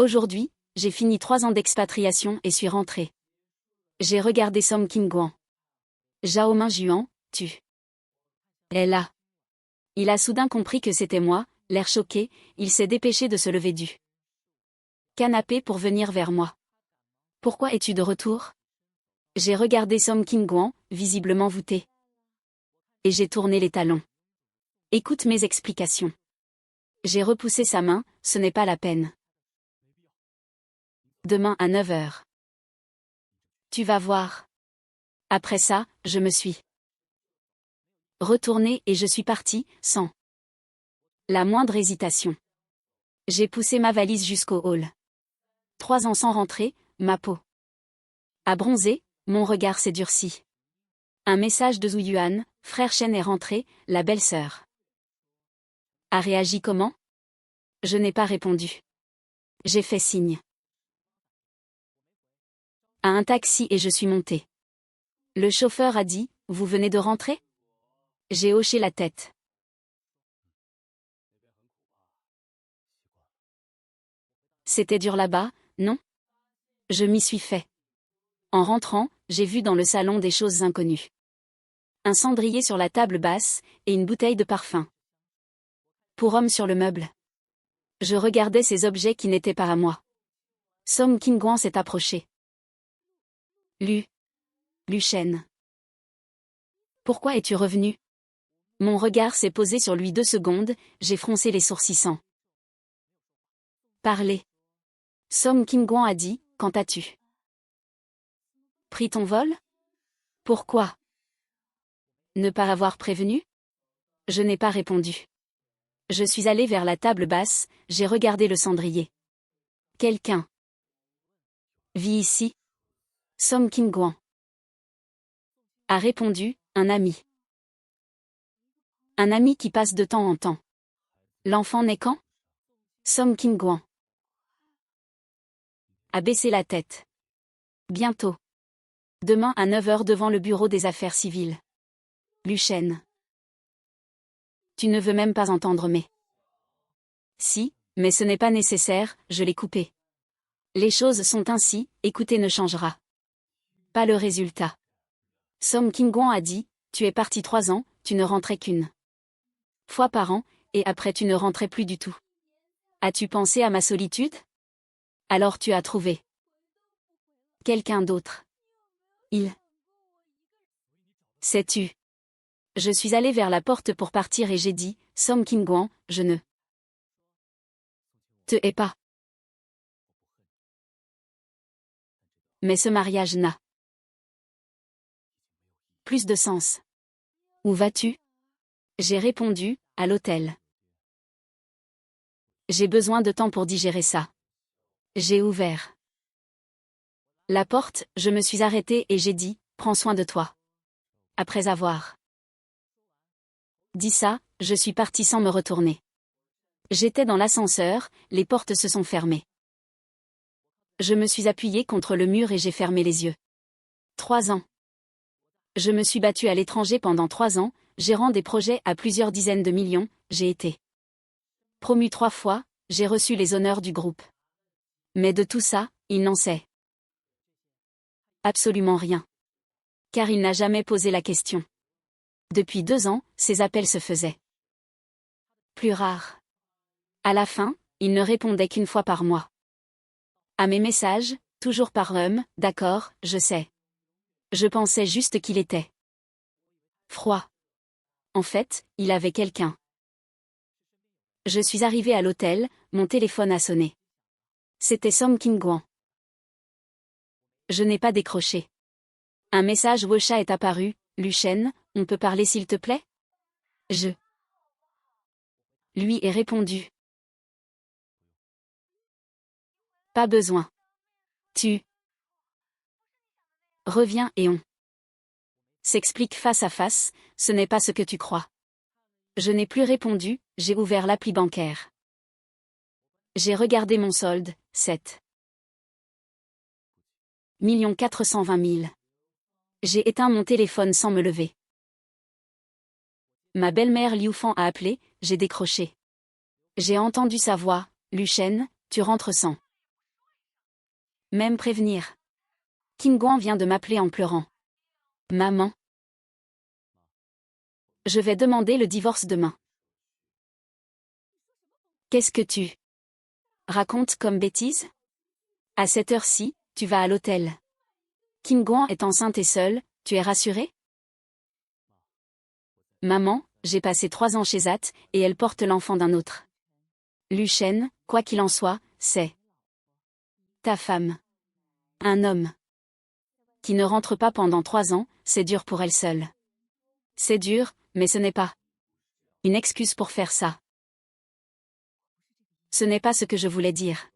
Aujourd'hui, j'ai fini 3 ans d'expatriation et suis rentré. J'ai regardé Song Kim-guan. Zhao Mingjuan, tu es là. Il a soudain compris que c'était moi, l'air choqué, il s'est dépêché de se lever du canapé pour venir vers moi. Pourquoi es-tu de retour? J'ai regardé Song Kim-guan, visiblement voûté. Et j'ai tourné les talons. Écoute mes explications. J'ai repoussé sa main, ce n'est pas la peine. Demain à 9 heures. Tu vas voir. Après ça, je me suis retourné et je suis parti, sans la moindre hésitation. J'ai poussé ma valise jusqu'au hall. 3 ans sans rentrer, ma peau a bronzé, mon regard s'est durci. Un message de Zhu Yuan, frère Shen est rentré, la belle-sœur a réagi comment? Je n'ai pas répondu. J'ai fait signe à un taxi et je suis monté. Le chauffeur a dit, vous venez de rentrer? J'ai hoché la tête. C'était dur là-bas, non? Je m'y suis fait. En rentrant, j'ai vu dans le salon des choses inconnues. Un cendrier sur la table basse, et une bouteille de parfum. Pour homme sur le meuble. Je regardais ces objets qui n'étaient pas à moi. Song Kim-guan s'est approché. Lu Shen. Pourquoi es-tu revenu? Mon regard s'est posé sur lui 2 secondes, j'ai froncé les sourcils sans parler. Song Kim-guan a dit, quand as-tu pris ton vol? Pourquoi ne pas avoir prévenu? Je n'ai pas répondu. Je suis allé vers la table basse, j'ai regardé le cendrier. Quelqu'un vit ici? Song Kim-guan a répondu, un ami. Un ami qui passe de temps en temps. L'enfant naît quand? Song Kim-guan a baissé la tête. Bientôt. Demain à 9 heures devant le bureau des affaires civiles. Lu Shen. Tu ne veux même pas entendre mes. Si, mais ce n'est pas nécessaire, je l'ai coupé. Les choses sont ainsi, écouter ne changera pas le résultat. Song Kim-guan a dit, tu es parti 3 ans, tu ne rentrais qu'une fois par an, et après tu ne rentrais plus du tout. As-tu pensé à ma solitude? Alors tu as trouvé quelqu'un d'autre. Il. Sais-tu? Je suis allé vers la porte pour partir et j'ai dit, Song Kim-guan, je ne te hais pas. Mais ce mariage n'a plus de sens. Où vas-tu? J'ai répondu, à l'hôtel. J'ai besoin de temps pour digérer ça. J'ai ouvert la porte, je me suis arrêtée et j'ai dit, prends soin de toi. Après avoir dit ça, je suis partie sans me retourner. J'étais dans l'ascenseur, les portes se sont fermées. Je me suis appuyée contre le mur et j'ai fermé les yeux. 3 ans. Je me suis battue à l'étranger pendant 3 ans, gérant des projets à plusieurs dizaines de millions, j'ai été promue 3 fois, j'ai reçu les honneurs du groupe. Mais de tout ça, il n'en sait absolument rien. Car il n'a jamais posé la question. Depuis 2 ans, ses appels se faisaient plus rares. À la fin, il ne répondait qu'une fois par mois. À mes messages, toujours par d'accord, je sais. Je pensais juste qu'il était froid. En fait, il avait quelqu'un. Je suis arrivé à l'hôtel, mon téléphone a sonné. C'était Song Kim-guan. Je n'ai pas décroché. Un message Wosha est apparu, Lu Shen, on peut parler s'il te plaît? Je lui ai répondu. Pas besoin. Tu reviens et on s'explique face à face, ce n'est pas ce que tu crois. Je n'ai plus répondu, j'ai ouvert l'appli bancaire. J'ai regardé mon solde, 7,420 000. J'ai éteint mon téléphone sans me lever. Ma belle-mère Liu Fan a appelé, j'ai décroché. J'ai entendu sa voix, Lu Shen, tu rentres sans même prévenir. Kim Guan vient de m'appeler en pleurant. Maman. Je vais demander le divorce demain. Qu'est-ce que tu racontes comme bêtise? À cette heure-ci, tu vas à l'hôtel. Kim Guan est enceinte et seule, tu es rassurée? Maman, j'ai passé 3 ans chez Zat, et elle porte l'enfant d'un autre. Lu Shen, quoi qu'il en soit, c'est ta femme. Un homme qui ne rentre pas pendant 3 ans, c'est dur pour elle seule. C'est dur, mais ce n'est pas une excuse pour faire ça. Ce n'est pas ce que je voulais dire.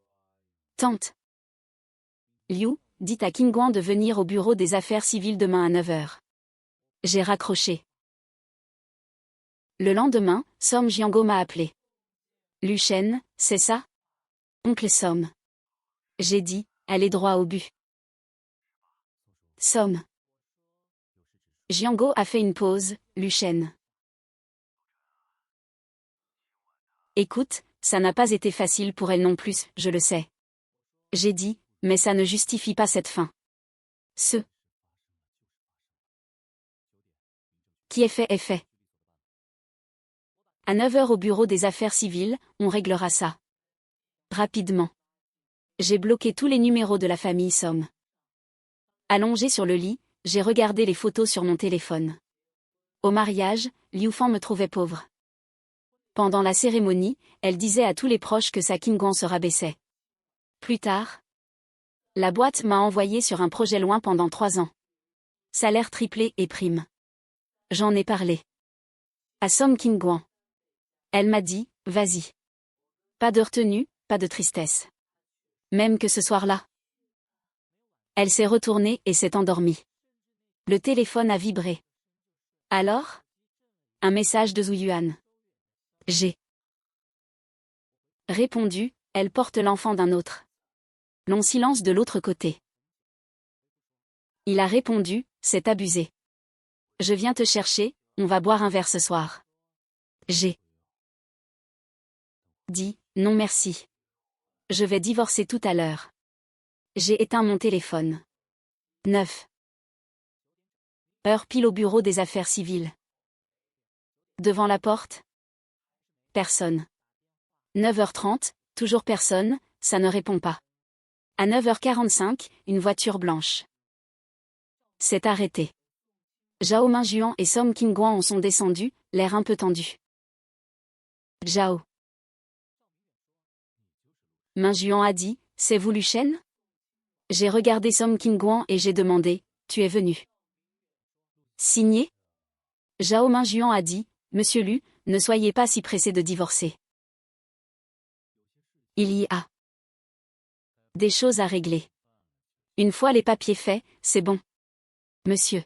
Tante Liu, dit à Kim Guan de venir au bureau des affaires civiles demain à 9 heures. J'ai raccroché. Le lendemain, Som Jiango m'a appelé. Lu Shen, c'est ça? Oncle Som. J'ai dit, allez droit au but. Som. Jiango a fait une pause, Lu Shen. Écoute, ça n'a pas été facile pour elle non plus, je le sais. J'ai dit, mais ça ne justifie pas cette fin. Ce qui est fait est fait. À 9 heures au bureau des affaires civiles, on réglera ça. Rapidement. J'ai bloqué tous les numéros de la famille Som. Allongé sur le lit, j'ai regardé les photos sur mon téléphone. Au mariage, Liu Fan me trouvait pauvre. Pendant la cérémonie, elle disait à tous les proches que sa Kim Guan se rabaissait. Plus tard, la boîte m'a envoyé sur un projet loin pendant 3 ans. Salaire triplé et prime. J'en ai parlé à Som Kim Guan. Elle m'a dit, vas-y. Pas de retenue, pas de tristesse. Même que ce soir-là. Elle s'est retournée et s'est endormie. Le téléphone a vibré. Alors? Un message de Zhu Yuan. J'ai répondu, elle porte l'enfant d'un autre. Long silence de l'autre côté. Il a répondu, c'est abusé. Je viens te chercher, on va boire un verre ce soir. J'ai dit, non merci. Je vais divorcer tout à l'heure. J'ai éteint mon téléphone. 9 heures pile au bureau des affaires civiles. Devant la porte? Personne. 9h30, toujours personne, ça ne répond pas. À 9h45, une voiture blanche s'est arrêtée. Zhao Mingjuan et Som Kim Guan en sont descendus, l'air un peu tendu. Zhao Mingjuan a dit, c'est vous Lu Shen? J'ai regardé Som Kim Guan et j'ai demandé, tu es venu signer? Zhao Mingjuan a dit, Monsieur Lu, ne soyez pas si pressé de divorcer. Il y a des choses à régler. Une fois les papiers faits, c'est bon. Monsieur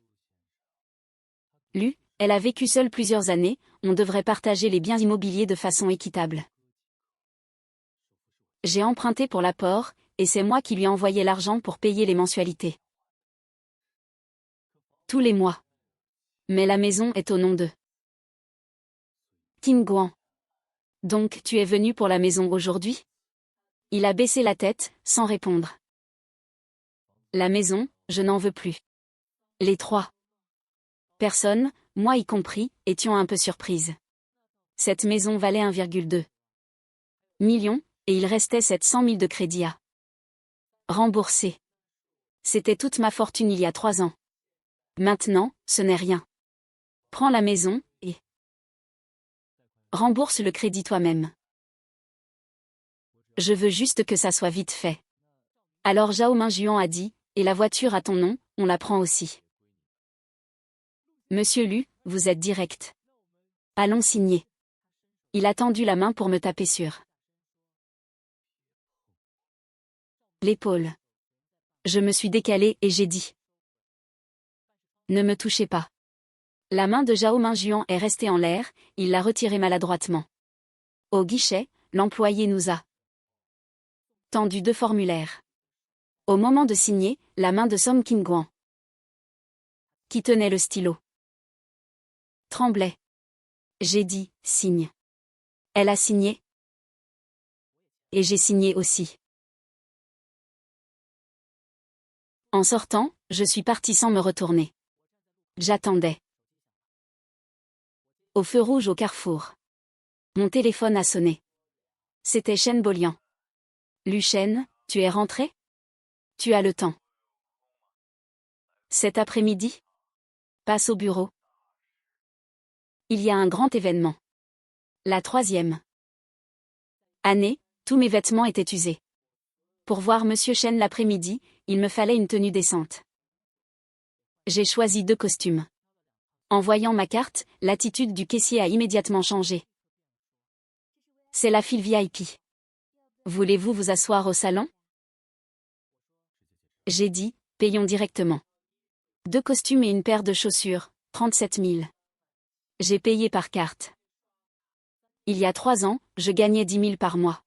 Lu, elle a vécu seule plusieurs années, on devrait partager les biens immobiliers de façon équitable. J'ai emprunté pour l'apport, et c'est moi qui lui ai envoyé l'argent pour payer les mensualités. Tous les mois. Mais la maison est au nom de Kim Guan. Donc tu es venu pour la maison aujourd'hui? Il a baissé la tête, sans répondre. La maison, je n'en veux plus. Les 3 personnes, moi y compris, étions un peu surprises. Cette maison valait 1,2 million, et il restait 700 000 de crédit à rembourser. C'était toute ma fortune il y a 3 ans. Maintenant, ce n'est rien. Prends la maison, et rembourse le crédit toi-même. Je veux juste que ça soit vite fait. Alors Zhao Mingjuan a dit, et la voiture à ton nom, on la prend aussi. Monsieur Lu, vous êtes direct. Allons signer. Il a tendu la main pour me taper sur l'épaule. Je me suis décalée et j'ai dit. Ne me touchez pas. La main de Zhao Mingjuan est restée en l'air, il l'a retirée maladroitement. Au guichet, l'employé nous a tendu 2 formulaires. Au moment de signer, la main de Som Kim Guan, qui tenait le stylo, tremblait. J'ai dit, signe. Elle a signé. Et j'ai signé aussi. En sortant, je suis parti sans me retourner. J'attendais. Au feu rouge au carrefour. Mon téléphone a sonné. C'était Chen Bolian. Lucien, tu es rentré? Tu as le temps. Cet après-midi? Passe au bureau. Il y a un grand événement. La 3e année, tous mes vêtements étaient usés. Pour voir Monsieur Chen l'après-midi, il me fallait une tenue décente. J'ai choisi 2 costumes. En voyant ma carte, l'attitude du caissier a immédiatement changé. C'est la file VIP. Voulez-vous vous asseoir au salon? J'ai dit, payons directement. 2 costumes et une paire de chaussures, 37 000. J'ai payé par carte. Il y a 3 ans, je gagnais 10 000 par mois.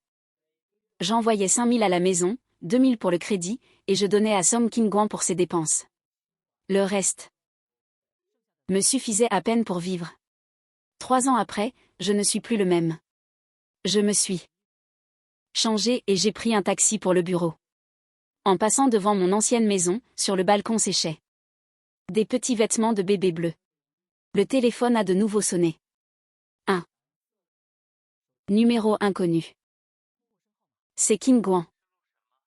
J'envoyais 5 000 à la maison, 2 000 pour le crédit, et je donnais à Song Kim-guan pour ses dépenses. Le reste me suffisait à peine pour vivre. 3 ans après, je ne suis plus le même. Je me suis changé et j'ai pris un taxi pour le bureau. En passant devant mon ancienne maison, sur le balcon séchait des petits vêtements de bébé bleu. Le téléphone a de nouveau sonné. Un numéro inconnu. C'est Kim-guan.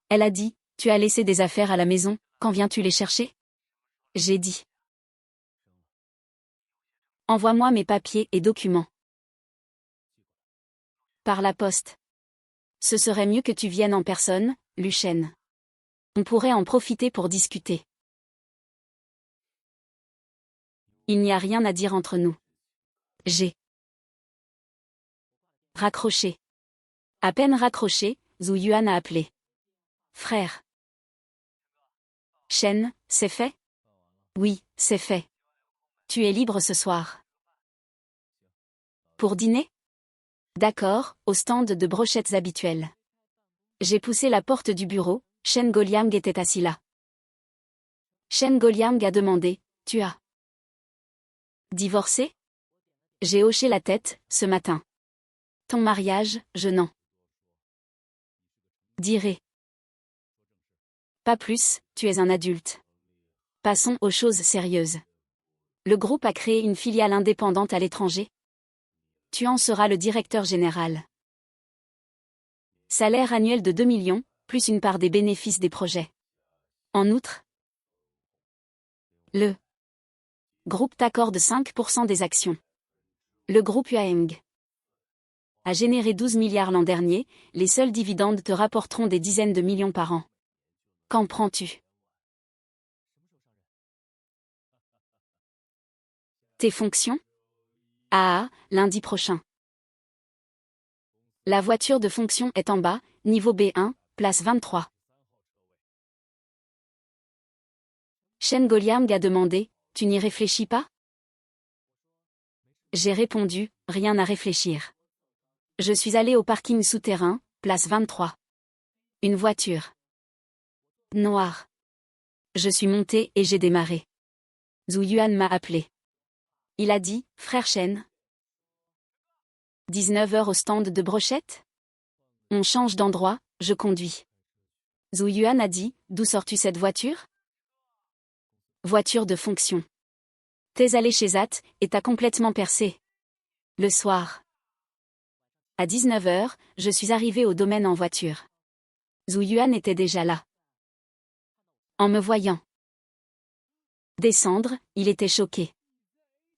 Elle a dit, tu as laissé des affaires à la maison, quand viens-tu les chercher? J'ai dit. Envoie-moi mes papiers et documents. Par la poste. Ce serait mieux que tu viennes en personne, Lucien. On pourrait en profiter pour discuter. Il n'y a rien à dire entre nous. J'ai raccroché. À peine raccroché, Zhu Yuan a appelé. Frère. Chen, c'est fait? Oui, c'est fait. Tu es libre ce soir. Pour dîner? D'accord, au stand de brochettes habituel. J'ai poussé la porte du bureau, Chen Goliang était assis là. Chen Goliang a demandé, tu as divorcé? J'ai hoché la tête, ce matin. Ton mariage, je n'en dirai pas plus, tu es un adulte. Passons aux choses sérieuses. Le groupe a créé une filiale indépendante à l'étranger. Tu en seras le directeur général. Salaire annuel de 2 millions, plus une part des bénéfices des projets. En outre, le groupe t'accorde 5% des actions. Le groupe Huaeng a généré 12 milliards l'an dernier, les seuls dividendes te rapporteront des dizaines de millions par an. Qu'en prends-tu? Tes fonctions? Ah, lundi prochain. La voiture de fonction est en bas, niveau B1, place 23. Chen Goliang a demandé, tu n'y réfléchis pas? J'ai répondu, rien à réfléchir. Je suis allé au parking souterrain, place 23. Une voiture noire. Je suis monté et j'ai démarré. Zhu Yuan m'a appelé. Il a dit, frère Chen. 19h au stand de brochettes? On change d'endroit, je conduis. Zhu Yuan a dit, d'où sors-tu cette voiture? Voiture de fonction. T'es allé chez Zat, et t'as complètement percé. Le soir. À 19h, je suis arrivé au domaine en voiture. Zhu Yuan était déjà là. En me voyant descendre, il était choqué.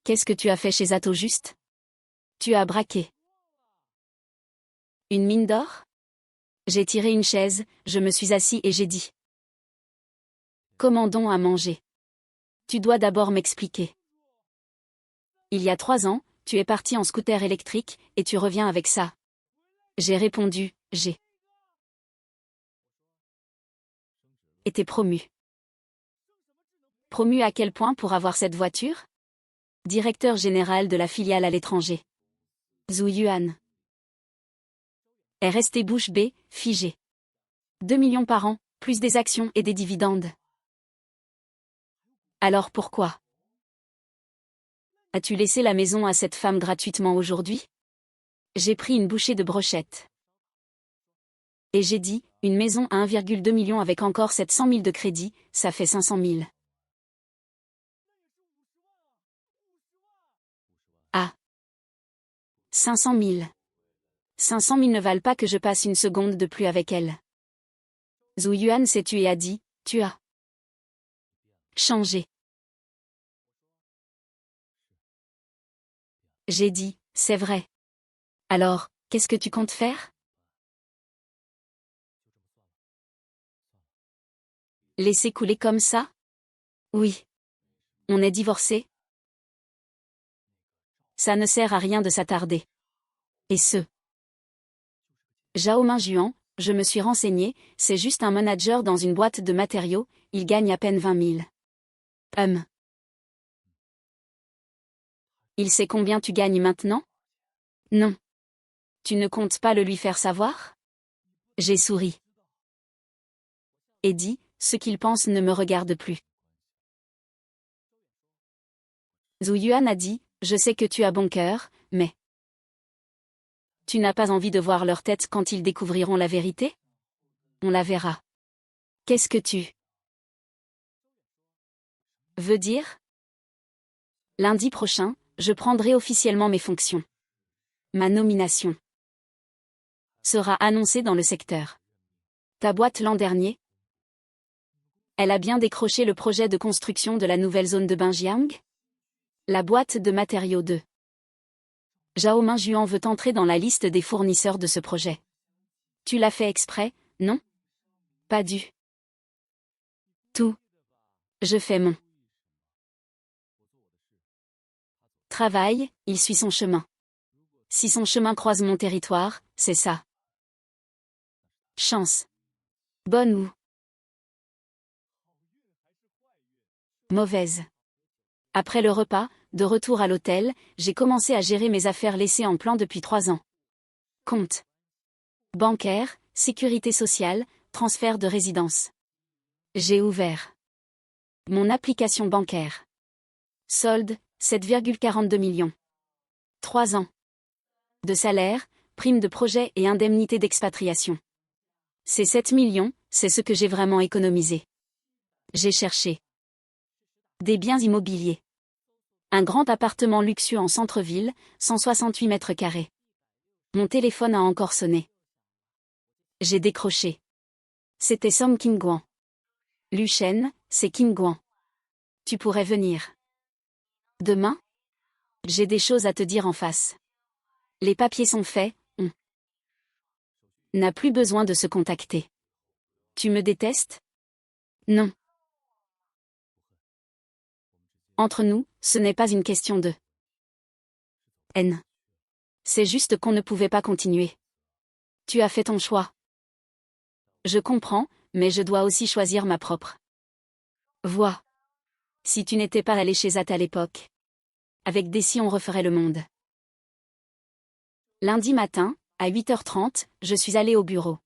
Qu'est-ce que tu as fait chez Zat au juste? Tu as braqué une mine d'or? J'ai tiré une chaise, je me suis assis et j'ai dit. Commandons à manger. Tu dois d'abord m'expliquer. Il y a 3 ans, tu es parti en scooter électrique, et tu reviens avec ça. J'ai répondu, j'ai été promu. Promu à quel point pour avoir cette voiture? Directeur général de la filiale à l'étranger. Zhu Yuan est resté bouche bée, figé. 2 millions par an, plus des actions et des dividendes. Alors pourquoi as-tu laissé la maison à cette femme gratuitement aujourd'hui? J'ai pris une bouchée de brochette. Et j'ai dit, Une maison à 1,2 million avec encore 700 000 de crédit, ça fait 500 000. Ah. 500 000. 500 000 ne valent pas que je passe une seconde de plus avec elle. Zhu Yuan s'est tué et a dit, tu as changé. J'ai dit, c'est vrai. Alors, qu'est-ce que tu comptes faire? Laisser couler comme ça? Oui. On est divorcés? Ça ne sert à rien de s'attarder. Et ce Zhao Mingjuan, je me suis renseigné, c'est juste un manager dans une boîte de matériaux, il gagne à peine 20 000. Il sait combien tu gagnes maintenant? Non. Tu ne comptes pas le lui faire savoir? J'ai souri. Et dit, ce qu'il pense ne me regarde plus. Zhu Yuan a dit, je sais que tu as bon cœur, mais tu n'as pas envie de voir leur tête quand ils découvriront la vérité? On la verra. Qu'est-ce que tu veux dire? Lundi prochain, je prendrai officiellement mes fonctions. Ma nomination sera annoncée dans le secteur. Ta boîte l'an dernier? Elle a bien décroché le projet de construction de la nouvelle zone de Banjiang? La boîte de matériaux 2. Zhao Mingjuan veut entrer dans la liste des fournisseurs de ce projet. Tu l'as fait exprès, non? Pas du tout. Je fais mon travail, il suit son chemin. Si son chemin croise mon territoire, c'est ça. Chance. Bonne ou mauvaise. Après le repas, de retour à l'hôtel, j'ai commencé à gérer mes affaires laissées en plan depuis 3 ans. Compte bancaire, sécurité sociale, transfert de résidence. J'ai ouvert mon application bancaire. Solde, 7,42 millions. 3 ans de salaire, prime de projet et indemnité d'expatriation. Ces 7 millions, c'est ce que j'ai vraiment économisé. J'ai cherché des biens immobiliers. Un grand appartement luxueux en centre-ville, 168 mètres carrés. Mon téléphone a encore sonné. J'ai décroché. C'était Song Qingguan. Lu Shen, c'est Qingguan. Tu pourrais venir demain? J'ai des choses à te dire en face. Les papiers sont faits, on n'a plus besoin de se contacter. Tu me détestes? Non. Entre nous, ce n'est pas une question de haine. C'est juste qu'on ne pouvait pas continuer. Tu as fait ton choix. Je comprends, mais je dois aussi choisir ma propre voie. Si tu n'étais pas allé chez Zat à l'époque. Avec Desi on referait le monde. Lundi matin, à 8h30, je suis allé au bureau.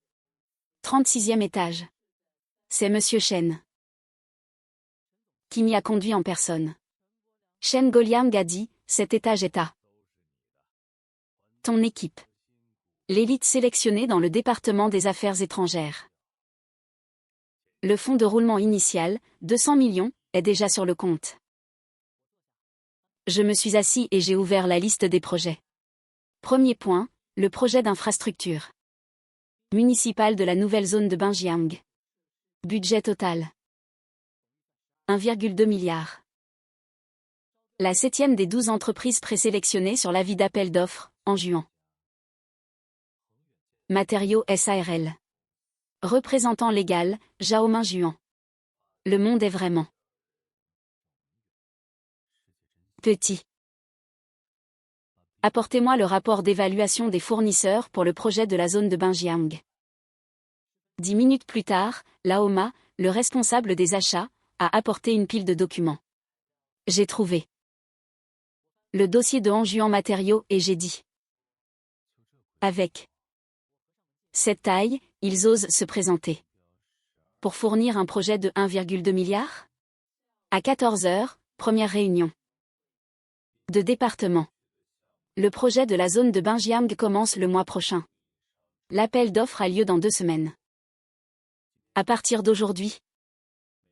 36e étage. C'est Monsieur Chen qui m'y a conduit en personne. Chen Goliang a dit, cet étage est à ton équipe. L'élite sélectionnée dans le département des affaires étrangères. Le fonds de roulement initial, 200 millions, est déjà sur le compte. Je me suis assis et j'ai ouvert la liste des projets. Premier point, le projet d'infrastructure municipale de la nouvelle zone de Banjiang. Budget total 1,2 milliard. La 7e des 12 entreprises présélectionnées sur l'avis d'appel d'offres, en juin. Matériaux SARL. Représentant légal, Zhao Mingjuan. Le monde est vraiment petit. Apportez-moi le rapport d'évaluation des fournisseurs pour le projet de la zone de Banjiang. 10 minutes plus tard, Laoma, le responsable des achats, a apporté une pile de documents. J'ai trouvé le dossier de Anjuan Matériaux et j'ai dit. Avec cette taille, ils osent se présenter. Pour fournir un projet de 1,2 milliard? À 14h, première réunion de département. Le projet de la zone de Banjiang commence le mois prochain. L'appel d'offres a lieu dans 2 semaines. À partir d'aujourd'hui,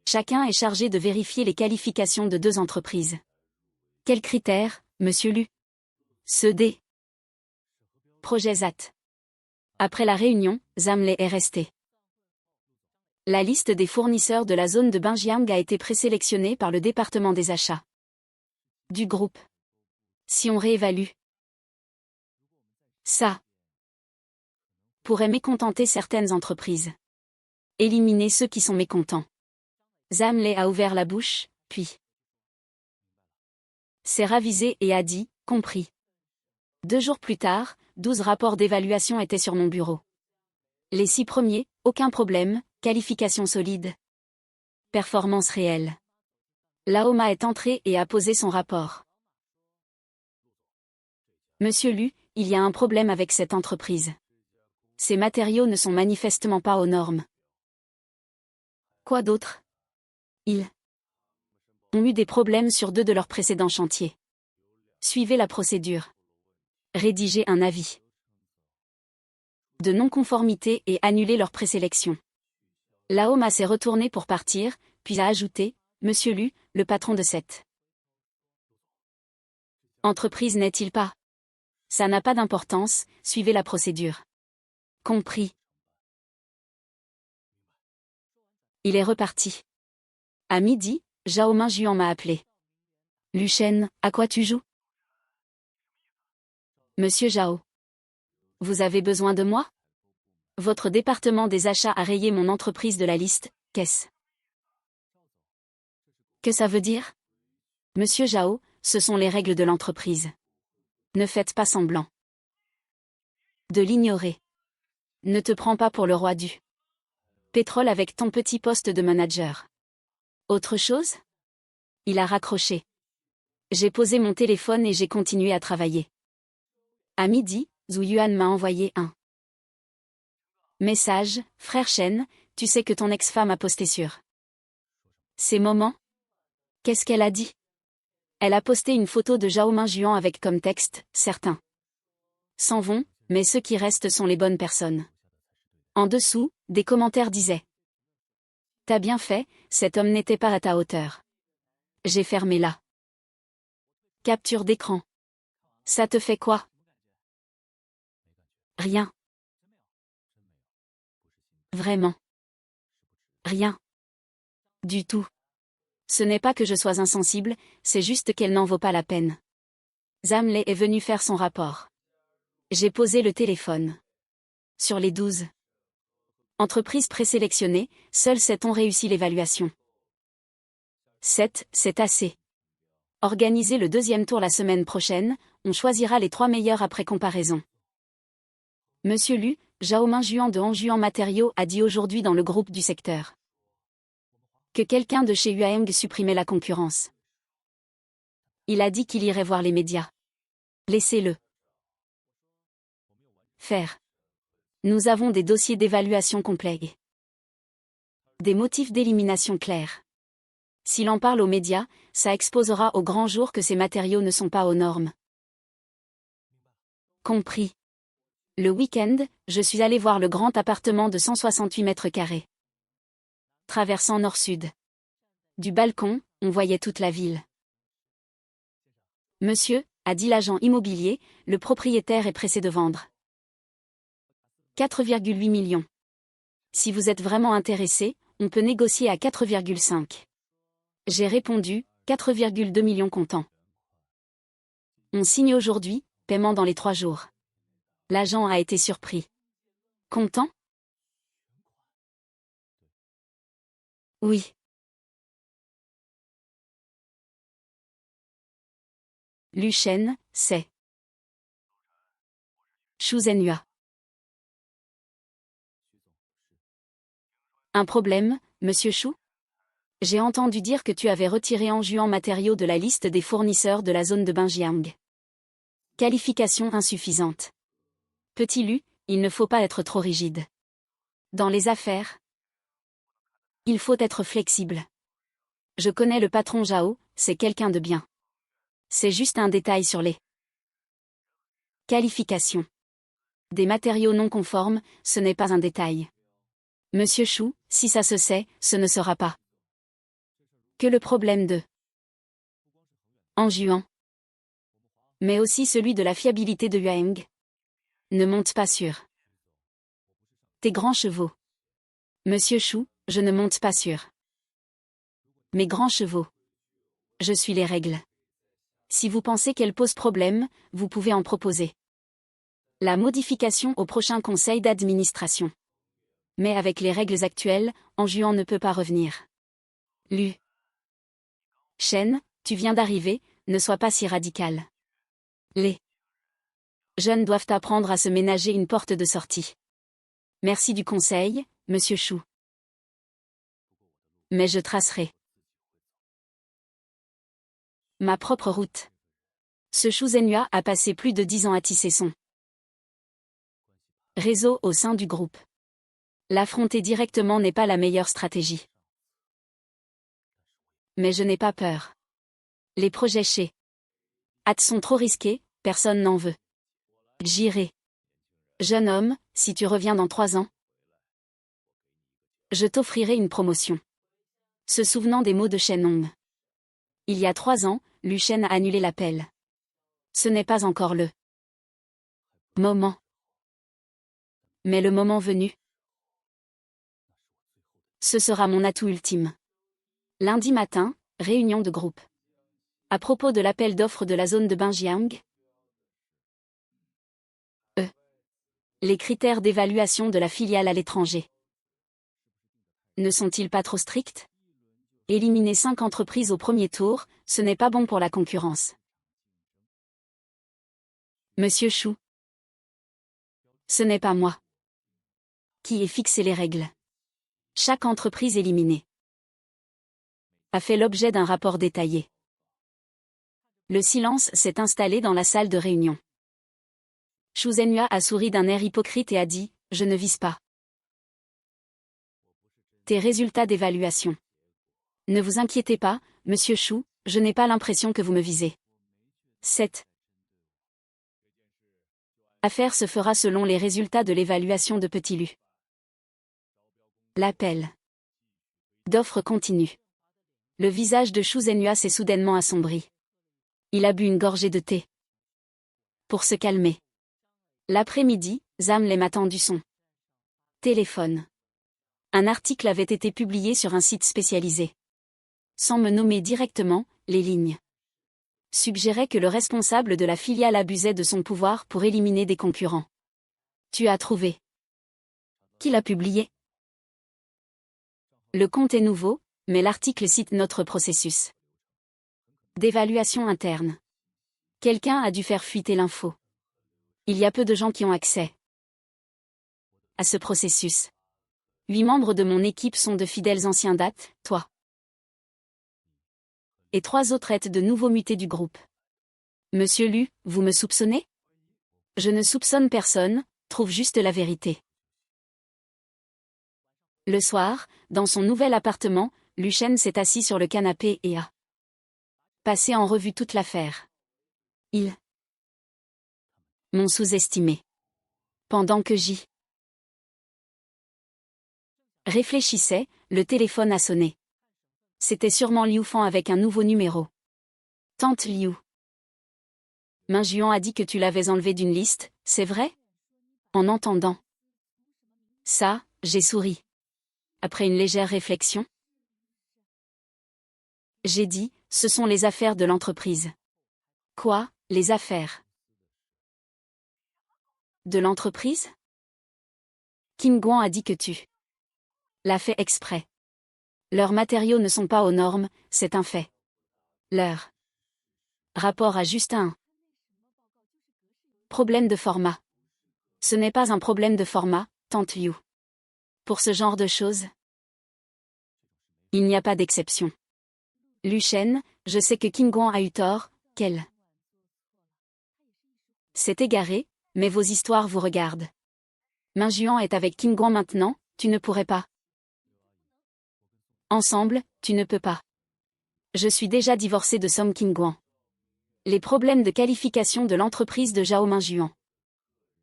chacun est chargé de vérifier les qualifications de 2 entreprises. Quels critères, monsieur Lu? Ceux des projets ZAT. Après la réunion, Zamley est resté. La liste des fournisseurs de la zone de Binjiang a été présélectionnée par le département des achats du groupe. Si on réévalue, ça pourrait mécontenter certaines entreprises. Éliminer ceux qui sont mécontents. Zamley a ouvert la bouche, puis s'est ravisé et a dit, compris. 2 jours plus tard, 12 rapports d'évaluation étaient sur mon bureau. Les 6 premiers, aucun problème, qualification solide. Performance réelle. Laoma est entré et a posé son rapport. Monsieur Lu, il y a un problème avec cette entreprise. Ces matériaux ne sont manifestement pas aux normes. Quoi d'autre? Ils ont eu des problèmes sur 2 de leurs précédents chantiers. Suivez la procédure. Rédigez un avis de non-conformité et annuler leur présélection. Laoma s'est retourné pour partir, puis a ajouté, Monsieur Lu, le patron de cette entreprise n'est-il pas? Ça n'a pas d'importance, suivez la procédure. Compris. Il est reparti. À midi, Zhao Mingjuan m'a appelé. Lu Shen, à quoi tu joues? Monsieur Zhao. Vous avez besoin de moi? Votre département des achats a rayé mon entreprise de la liste, qu'est-ce que ça veut dire? Monsieur Zhao, ce sont les règles de l'entreprise. Ne faites pas semblant de l'ignorer. Ne te prends pas pour le roi du pétrole avec ton petit poste de manager. Autre chose? Il a raccroché. J'ai posé mon téléphone et j'ai continué à travailler. À midi, Zhu Yuan m'a envoyé un message, frère Shen, tu sais que ton ex-femme a posté sur ces moments? Qu'est-ce qu'elle a dit? Elle a posté une photo de Zhao Mingjuan avec comme texte, certains s'en vont, mais ceux qui restent sont les bonnes personnes. En dessous, des commentaires disaient: T'as bien fait, cet homme n'était pas à ta hauteur. J'ai fermé la capture d'écran. Ça te fait quoi? Rien. Vraiment. Rien. Du tout. Ce n'est pas que je sois insensible, c'est juste qu'elle n'en vaut pas la peine. Zamley est venu faire son rapport. J'ai posé le téléphone. Sur les 12 entreprises présélectionnées, seules 7 ont réussi l'évaluation. 7, c'est assez. Organisez le 2e tour la semaine prochaine, on choisira les 3 meilleurs après comparaison. Monsieur Lu, Zhao Mingjuan de Hongjuan Matériaux a dit aujourd'hui dans le groupe du secteur que quelqu'un de chez Huaeng supprimait la concurrence. Il a dit qu'il irait voir les médias. Laissez-le faire. Nous avons des dossiers d'évaluation complets. Des motifs d'élimination clairs. S'il en parle aux médias, ça exposera au grand jour que ces matériaux ne sont pas aux normes. Compris. Le week-end, je suis allé voir le grand appartement de 168 mètres carrés. Traversant nord-sud. Du balcon, on voyait toute la ville. Monsieur, a dit l'agent immobilier, le propriétaire est pressé de vendre. 4,8 millions. Si vous êtes vraiment intéressé, on peut négocier à 4,5. J'ai répondu, 4,2 millions comptant. On signe aujourd'hui, paiement dans les 3 jours. L'agent a été surpris. Content? Oui. Lu Shen, c'est Shu Zhenhua. Un problème, monsieur Shu? J'ai entendu dire que tu avais retiré Hongjuan Matériaux de la liste des fournisseurs de la zone de Binjiang. Qualification insuffisante. Petit Lu, il ne faut pas être trop rigide. Dans les affaires, il faut être flexible. Je connais le patron Zhao, c'est quelqu'un de bien. C'est juste un détail sur les qualifications des matériaux non conformes, ce n'est pas un détail. Monsieur Chou, si ça se sait, ce ne sera pas que le problème de en juin, mais aussi celui de la fiabilité de Yuang. Ne monte pas sur tes grands chevaux. Monsieur Chou, je ne monte pas sur mes grands chevaux. Je suis les règles. Si vous pensez qu'elles posent problème, vous pouvez en proposer la modification au prochain conseil d'administration. Mais avec les règles actuelles, en juin ne peut pas revenir. Lu Shen, tu viens d'arriver, ne sois pas si radical. Les jeunes doivent apprendre à se ménager une porte de sortie. Merci du conseil, monsieur Chou. Mais je tracerai ma propre route. Ce Chou Zhenhua a passé plus de 10 ans à tisser son réseau au sein du groupe. L'affronter directement n'est pas la meilleure stratégie. Mais je n'ai pas peur. Les projets chez At sont trop risqués, personne n'en veut. J'irai. Jeune homme, si tu reviens dans 3 ans, je t'offrirai une promotion. Se souvenant des mots de Shenhong. Il y a 3 ans, Lu Shen a annulé l'appel. Ce n'est pas encore le moment. Mais le moment venu, ce sera mon atout ultime. Lundi matin, réunion de groupe. À propos de l'appel d'offres de la zone de Binjiang, les critères d'évaluation de la filiale à l'étranger ne sont-ils pas trop stricts? Éliminer 5 entreprises au premier tour, ce n'est pas bon pour la concurrence. Monsieur Chou. Ce n'est pas moi qui ai fixé les règles. Chaque entreprise éliminée a fait l'objet d'un rapport détaillé. Le silence s'est installé dans la salle de réunion. Chou Zhenhua a souri d'un air hypocrite et a dit, je ne vise pas tes résultats d'évaluation. Ne vous inquiétez pas, monsieur Chou, je n'ai pas l'impression que vous me visez. Cette affaire se fera selon les résultats de l'évaluation de Petit Lu. L'appel d'offres continue. Le visage de Chou Zhenhua s'est soudainement assombri. Il a bu une gorgée de thé. Pour se calmer. L'après-midi, Zham Lem a tendu son téléphone. Un article avait été publié sur un site spécialisé. Sans me nommer directement, les lignes suggéraient que le responsable de la filiale abusait de son pouvoir pour éliminer des concurrents. Tu as trouvé qui l'a publié? Le compte est nouveau, mais l'article cite notre processus d'évaluation interne. Quelqu'un a dû faire fuiter l'info. Il y a peu de gens qui ont accès à ce processus. 8 membres de mon équipe sont de fidèles anciens dates, toi. Et 3 autres êtes de nouveaux mutés du groupe. Monsieur Lu, vous me soupçonnez? Je ne soupçonne personne, trouve juste la vérité. Le soir, dans son nouvel appartement, Lu Shen s'est assis sur le canapé et a passé en revue toute l'affaire. Ils m'ont sous-estimé. Pendant que j'y réfléchissais, le téléphone a sonné. C'était sûrement Liu Fan avec un nouveau numéro. Tante Liu. Min Juan a dit que tu l'avais enlevé d'une liste, c'est vrai? En entendant ça, j'ai souri. Après une légère réflexion, j'ai dit, ce sont les affaires de l'entreprise. Quoi, les affaires de l'entreprise? Kim Guan a dit que tu l'as fait exprès. Leurs matériaux ne sont pas aux normes, c'est un fait. Leur rapport a juste un problème de format. Ce n'est pas un problème de format, tante Liu. Pour ce genre de choses, il n'y a pas d'exception. Lu Shen, je sais que Kim Guan a eu tort, qu'elle s'est égarée, mais vos histoires vous regardent. Min Juan est avec Kim Guan maintenant, tu ne pourrais pas. Ensemble, tu ne peux pas. Je suis déjà divorcé de Song Kim Guan. Les problèmes de qualification de l'entreprise de Zhao Min Juan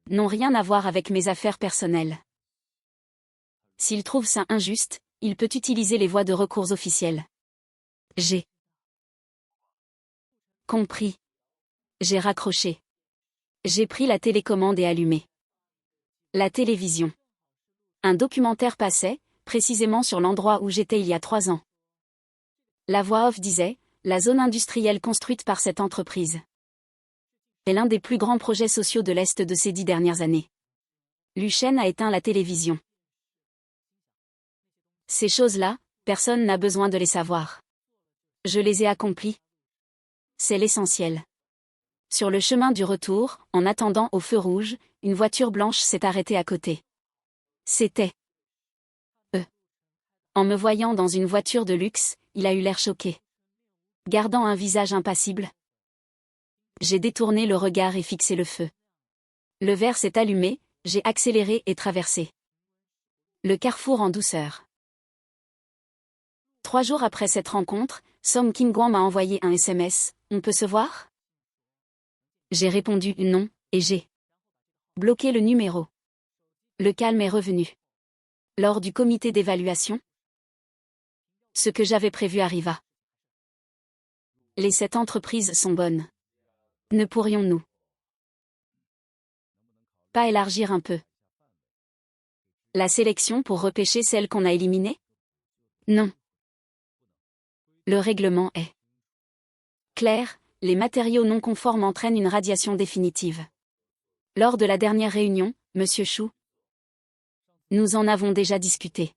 n'ont rien à voir avec mes affaires personnelles. S'il trouve ça injuste, il peut utiliser les voies de recours officielles. J'ai compris. J'ai raccroché. J'ai pris la télécommande et allumé la télévision. Un documentaire passait, précisément sur l'endroit où j'étais il y a 3 ans. La voix off disait, la zone industrielle construite par cette entreprise est l'un des plus grands projets sociaux de l'Est de ces 10 dernières années. Lucien a éteint la télévision. Ces choses-là, personne n'a besoin de les savoir. Je les ai accomplies. C'est l'essentiel. Sur le chemin du retour, en attendant au feu rouge, une voiture blanche s'est arrêtée à côté. C'était eux. En me voyant dans une voiture de luxe, il a eu l'air choqué. Gardant un visage impassible, j'ai détourné le regard et fixé le feu. Le verre s'est allumé, j'ai accéléré et traversé le carrefour en douceur. 3 jours après cette rencontre, Song Kim-Guan m'a envoyé un SMS, « On peut se voir ?» J'ai répondu « Non » et j'ai bloqué le numéro. Le calme est revenu. Lors du comité d'évaluation, ce que j'avais prévu arriva. Les 7 entreprises sont bonnes. Ne pourrions-nous pas élargir un peu la sélection pour repêcher celles qu'on a éliminées? Non. Le règlement est clair, les matériaux non conformes entraînent une radiation définitive. Lors de la dernière réunion, Monsieur Chou, nous en avons déjà discuté.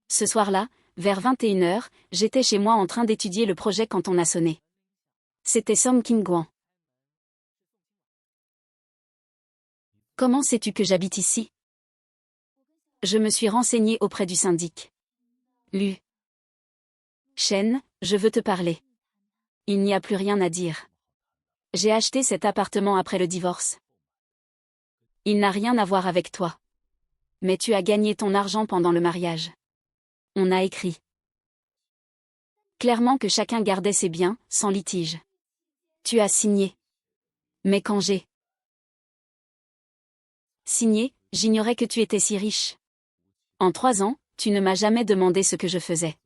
Ce soir-là, vers 21h, j'étais chez moi en train d'étudier le projet quand on a sonné. C'était Song Kim-Guan. Comment sais-tu que j'habite ici? Je me suis renseigné auprès du syndic. Lu. Chen, je veux te parler. Il n'y a plus rien à dire. J'ai acheté cet appartement après le divorce. Il n'a rien à voir avec toi. Mais tu as gagné ton argent pendant le mariage. On a écrit clairement que chacun gardait ses biens, sans litige. Tu as signé. Mais quand j'ai signé, j'ignorais que tu étais si riche. En 3 ans, tu ne m'as jamais demandé ce que je faisais.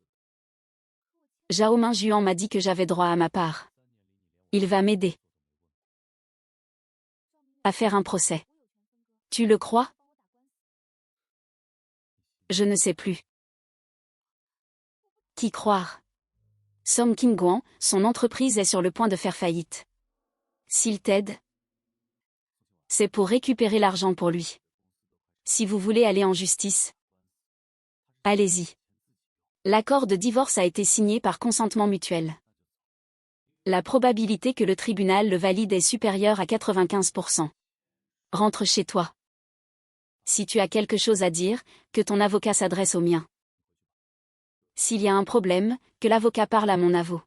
Zhao Mingjuan m'a dit que j'avais droit à ma part. Il va m'aider à faire un procès. Tu le crois? Je ne sais plus. Qui croire? Song Kim-Guan, son entreprise est sur le point de faire faillite. S'il t'aide, c'est pour récupérer l'argent pour lui. Si vous voulez aller en justice, allez-y. L'accord de divorce a été signé par consentement mutuel. La probabilité que le tribunal le valide est supérieure à 95%. Rentre chez toi. Si tu as quelque chose à dire, que ton avocat s'adresse au mien. S'il y a un problème, que l'avocat parle à mon avocat.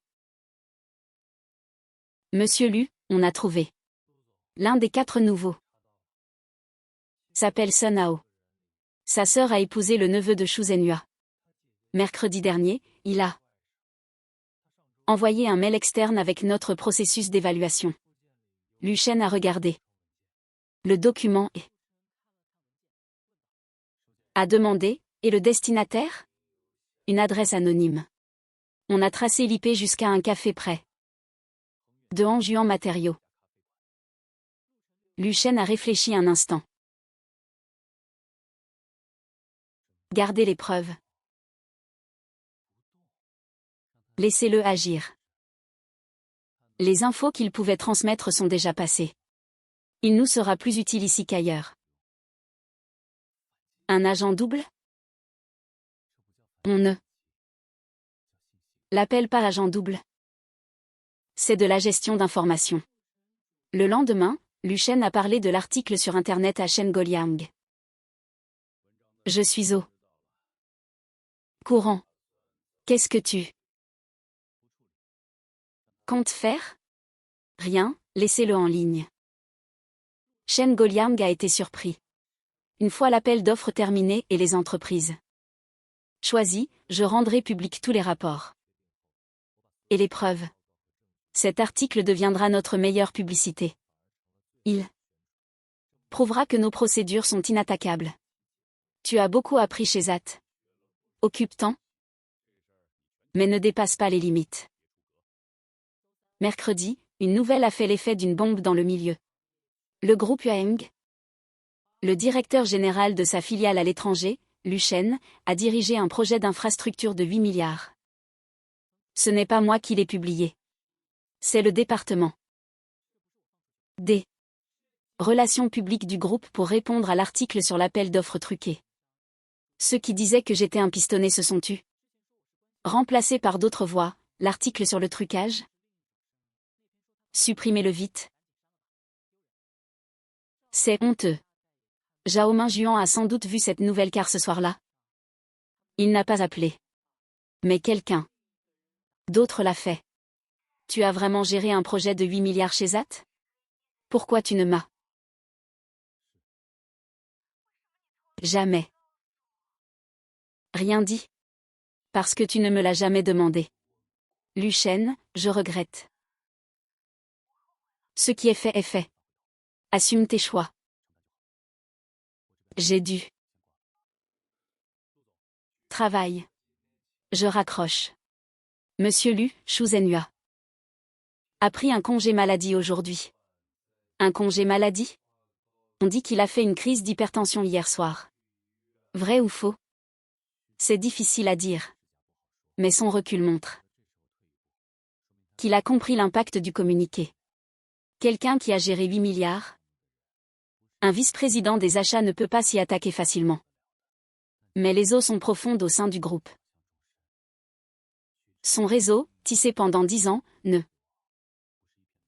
Monsieur Lu, on a trouvé. L'un des 4 nouveaux s'appelle Sun Hao. Sa sœur a épousé le neveu de Shu Zhenhua. Mercredi dernier, il a envoyé un mail externe avec notre processus d'évaluation. Lu Shen a regardé le document et a demandé, et le destinataire? Une adresse anonyme. On a tracé l'IP jusqu'à un café près de Hangjuan Matériaux. Lu Shen a réfléchi un instant. Gardez les preuves. Laissez-le agir. Les infos qu'il pouvait transmettre sont déjà passées. Il nous sera plus utile ici qu'ailleurs. Un agent double? On ne l'appelle pas agent double. C'est de la gestion d'informations. Le lendemain, Lu Shen a parlé de l'article sur Internet à Shen Goliang. Je suis au courant. Qu'est-ce que tu comptes faire? Rien, laissez-le en ligne. Shen Goliang a été surpris. Une fois l'appel d'offres terminé et les entreprises choisies, je rendrai public tous les rapports. Et les preuves. Cet article deviendra notre meilleure publicité. Il prouvera que nos procédures sont inattaquables. Tu as beaucoup appris chez ZAT. Occupe-temps, mais ne dépasse pas les limites. Mercredi, une nouvelle a fait l'effet d'une bombe dans le milieu. Le groupe Yueng, le directeur général de sa filiale à l'étranger, Lu Shen, a dirigé un projet d'infrastructure de 8 milliards. Ce n'est pas moi qui l'ai publié. C'est le département des relations publiques du groupe pour répondre à l'article sur l'appel d'offres truqué. Ceux qui disaient que j'étais un pistonné se sont tus. Remplacés par d'autres voix, l'article sur le trucage. Supprimez-le vite. C'est honteux. Zhao Mingjuan a sans doute vu cette nouvelle car ce soir-là. Il n'a pas appelé. Mais quelqu'un d'autre l'a fait. Tu as vraiment géré un projet de 8 milliards chez ZAT? Pourquoi tu ne m'as jamais rien dit? Parce que tu ne me l'as jamais demandé. Lu Shen, je regrette. Ce qui est fait est fait. Assume tes choix. J'ai dû. Travail. Je raccroche. Monsieur Lu Shuzenhua a pris un congé maladie aujourd'hui. Un congé maladie? On dit qu'il a fait une crise d'hypertension hier soir. Vrai ou faux? C'est difficile à dire. Mais son recul montre qu'il a compris l'impact du communiqué. Quelqu'un qui a géré 8 milliards? Un vice-président des achats ne peut pas s'y attaquer facilement. Mais les eaux sont profondes au sein du groupe. Son réseau, tissé pendant 10 ans, ne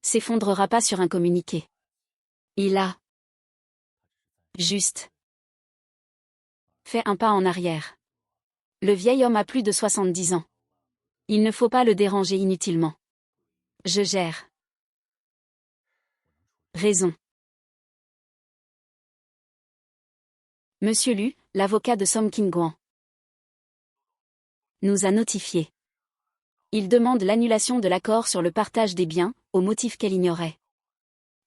s'effondrera pas sur un communiqué. Il a juste fait un pas en arrière. Le vieil homme a plus de 70 ans. Il ne faut pas le déranger inutilement. Je gère. Raison. Monsieur Lu, l'avocat de Song King-guan, nous a notifié. Il demande l'annulation de l'accord sur le partage des biens, au motif qu'elle ignorait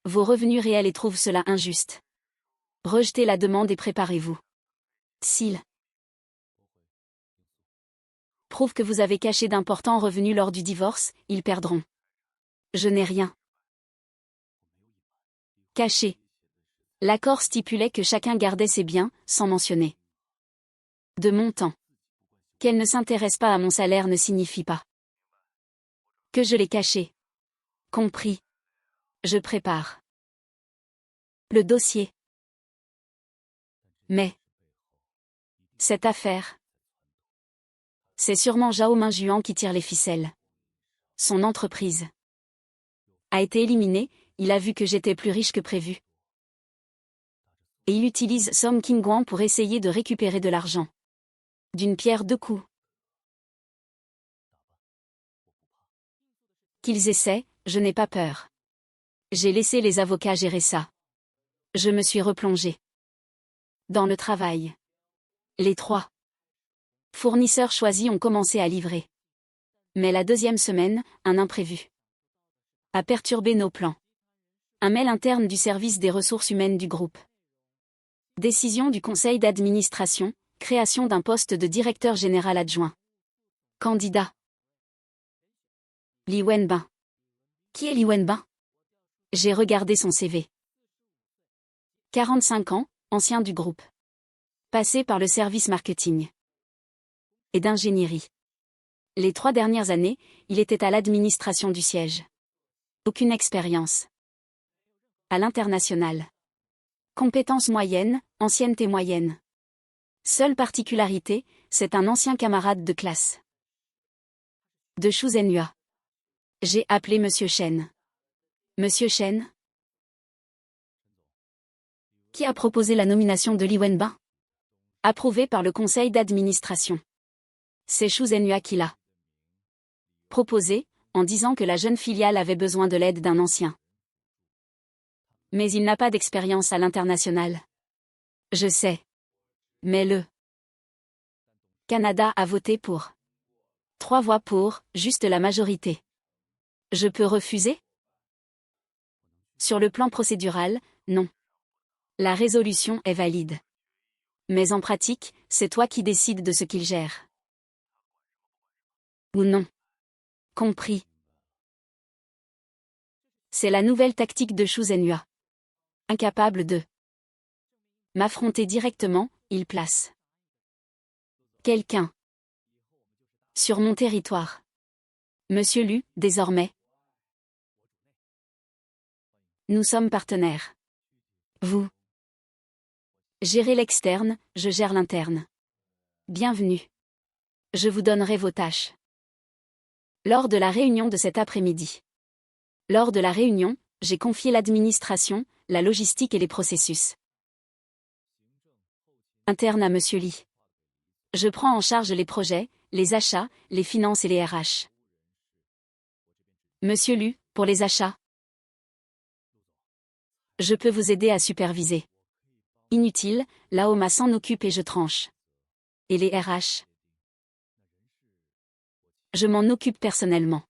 vos revenus réels et trouve cela injuste. Rejetez la demande et préparez-vous. S'il prouve que vous avez caché d'importants revenus lors du divorce, ils perdront. Je n'ai rien caché. L'accord stipulait que chacun gardait ses biens, sans mentionner de montant. Qu'elle ne s'intéresse pas à mon salaire ne signifie pas que je l'ai caché. Compris. Je prépare le dossier. Mais cette affaire, c'est sûrement Zhao Mingjuan qui tire les ficelles. Son entreprise a été éliminée, il a vu que j'étais plus riche que prévu. Et il utilise Song King-guan pour essayer de récupérer de l'argent. D'une pierre deux coups. Qu'ils essaient, je n'ai pas peur. J'ai laissé les avocats gérer ça. Je me suis replongé dans le travail. Les 3 fournisseurs choisis ont commencé à livrer. Mais la deuxième semaine, un imprévu a perturbé nos plans. Un mail interne du service des ressources humaines du groupe. Décision du conseil d'administration, création d'un poste de directeur général adjoint. Candidat. Li Wenbin. Qui est Li Wenbin? J'ai regardé son CV. 45 ans, ancien du groupe. Passé par le service marketing et d'ingénierie. Les 3 dernières années, il était à l'administration du siège. Aucune expérience. À l'international. Compétences moyennes, ancienneté moyenne. Seule particularité, c'est un ancien camarade de classe. De Shuzenhua. J'ai appelé Monsieur Shen. Monsieur Shen? Qui a proposé la nomination de Li Wenbin? Approuvé par le conseil d'administration. C'est Shuzenhua qui l'a proposé, en disant que la jeune filiale avait besoin de l'aide d'un ancien. Mais il n'a pas d'expérience à l'international. Je sais. Mais le Canada a voté pour. 3 voix pour, juste la majorité. Je peux refuser? Sur le plan procédural, non. La résolution est valide. Mais en pratique, c'est toi qui décides de ce qu'il gère. Ou non. Compris. C'est la nouvelle tactique de Shu Zhenhua. Incapable de m'affronter directement, il place quelqu'un sur mon territoire. Monsieur Lu, désormais. Nous sommes partenaires. Vous gérez l'externe, je gère l'interne. Bienvenue. Je vous donnerai vos tâches. Lors de la réunion de cet après-midi. Lors de la réunion, j'ai confié l'administration, la logistique et les processus internes à Monsieur Li. Je prends en charge les projets, les achats, les finances et les RH. Monsieur Lu, pour les achats. Je peux vous aider à superviser. Inutile, Laoma s'en occupe et je tranche. Et les RH? Je m'en occupe personnellement.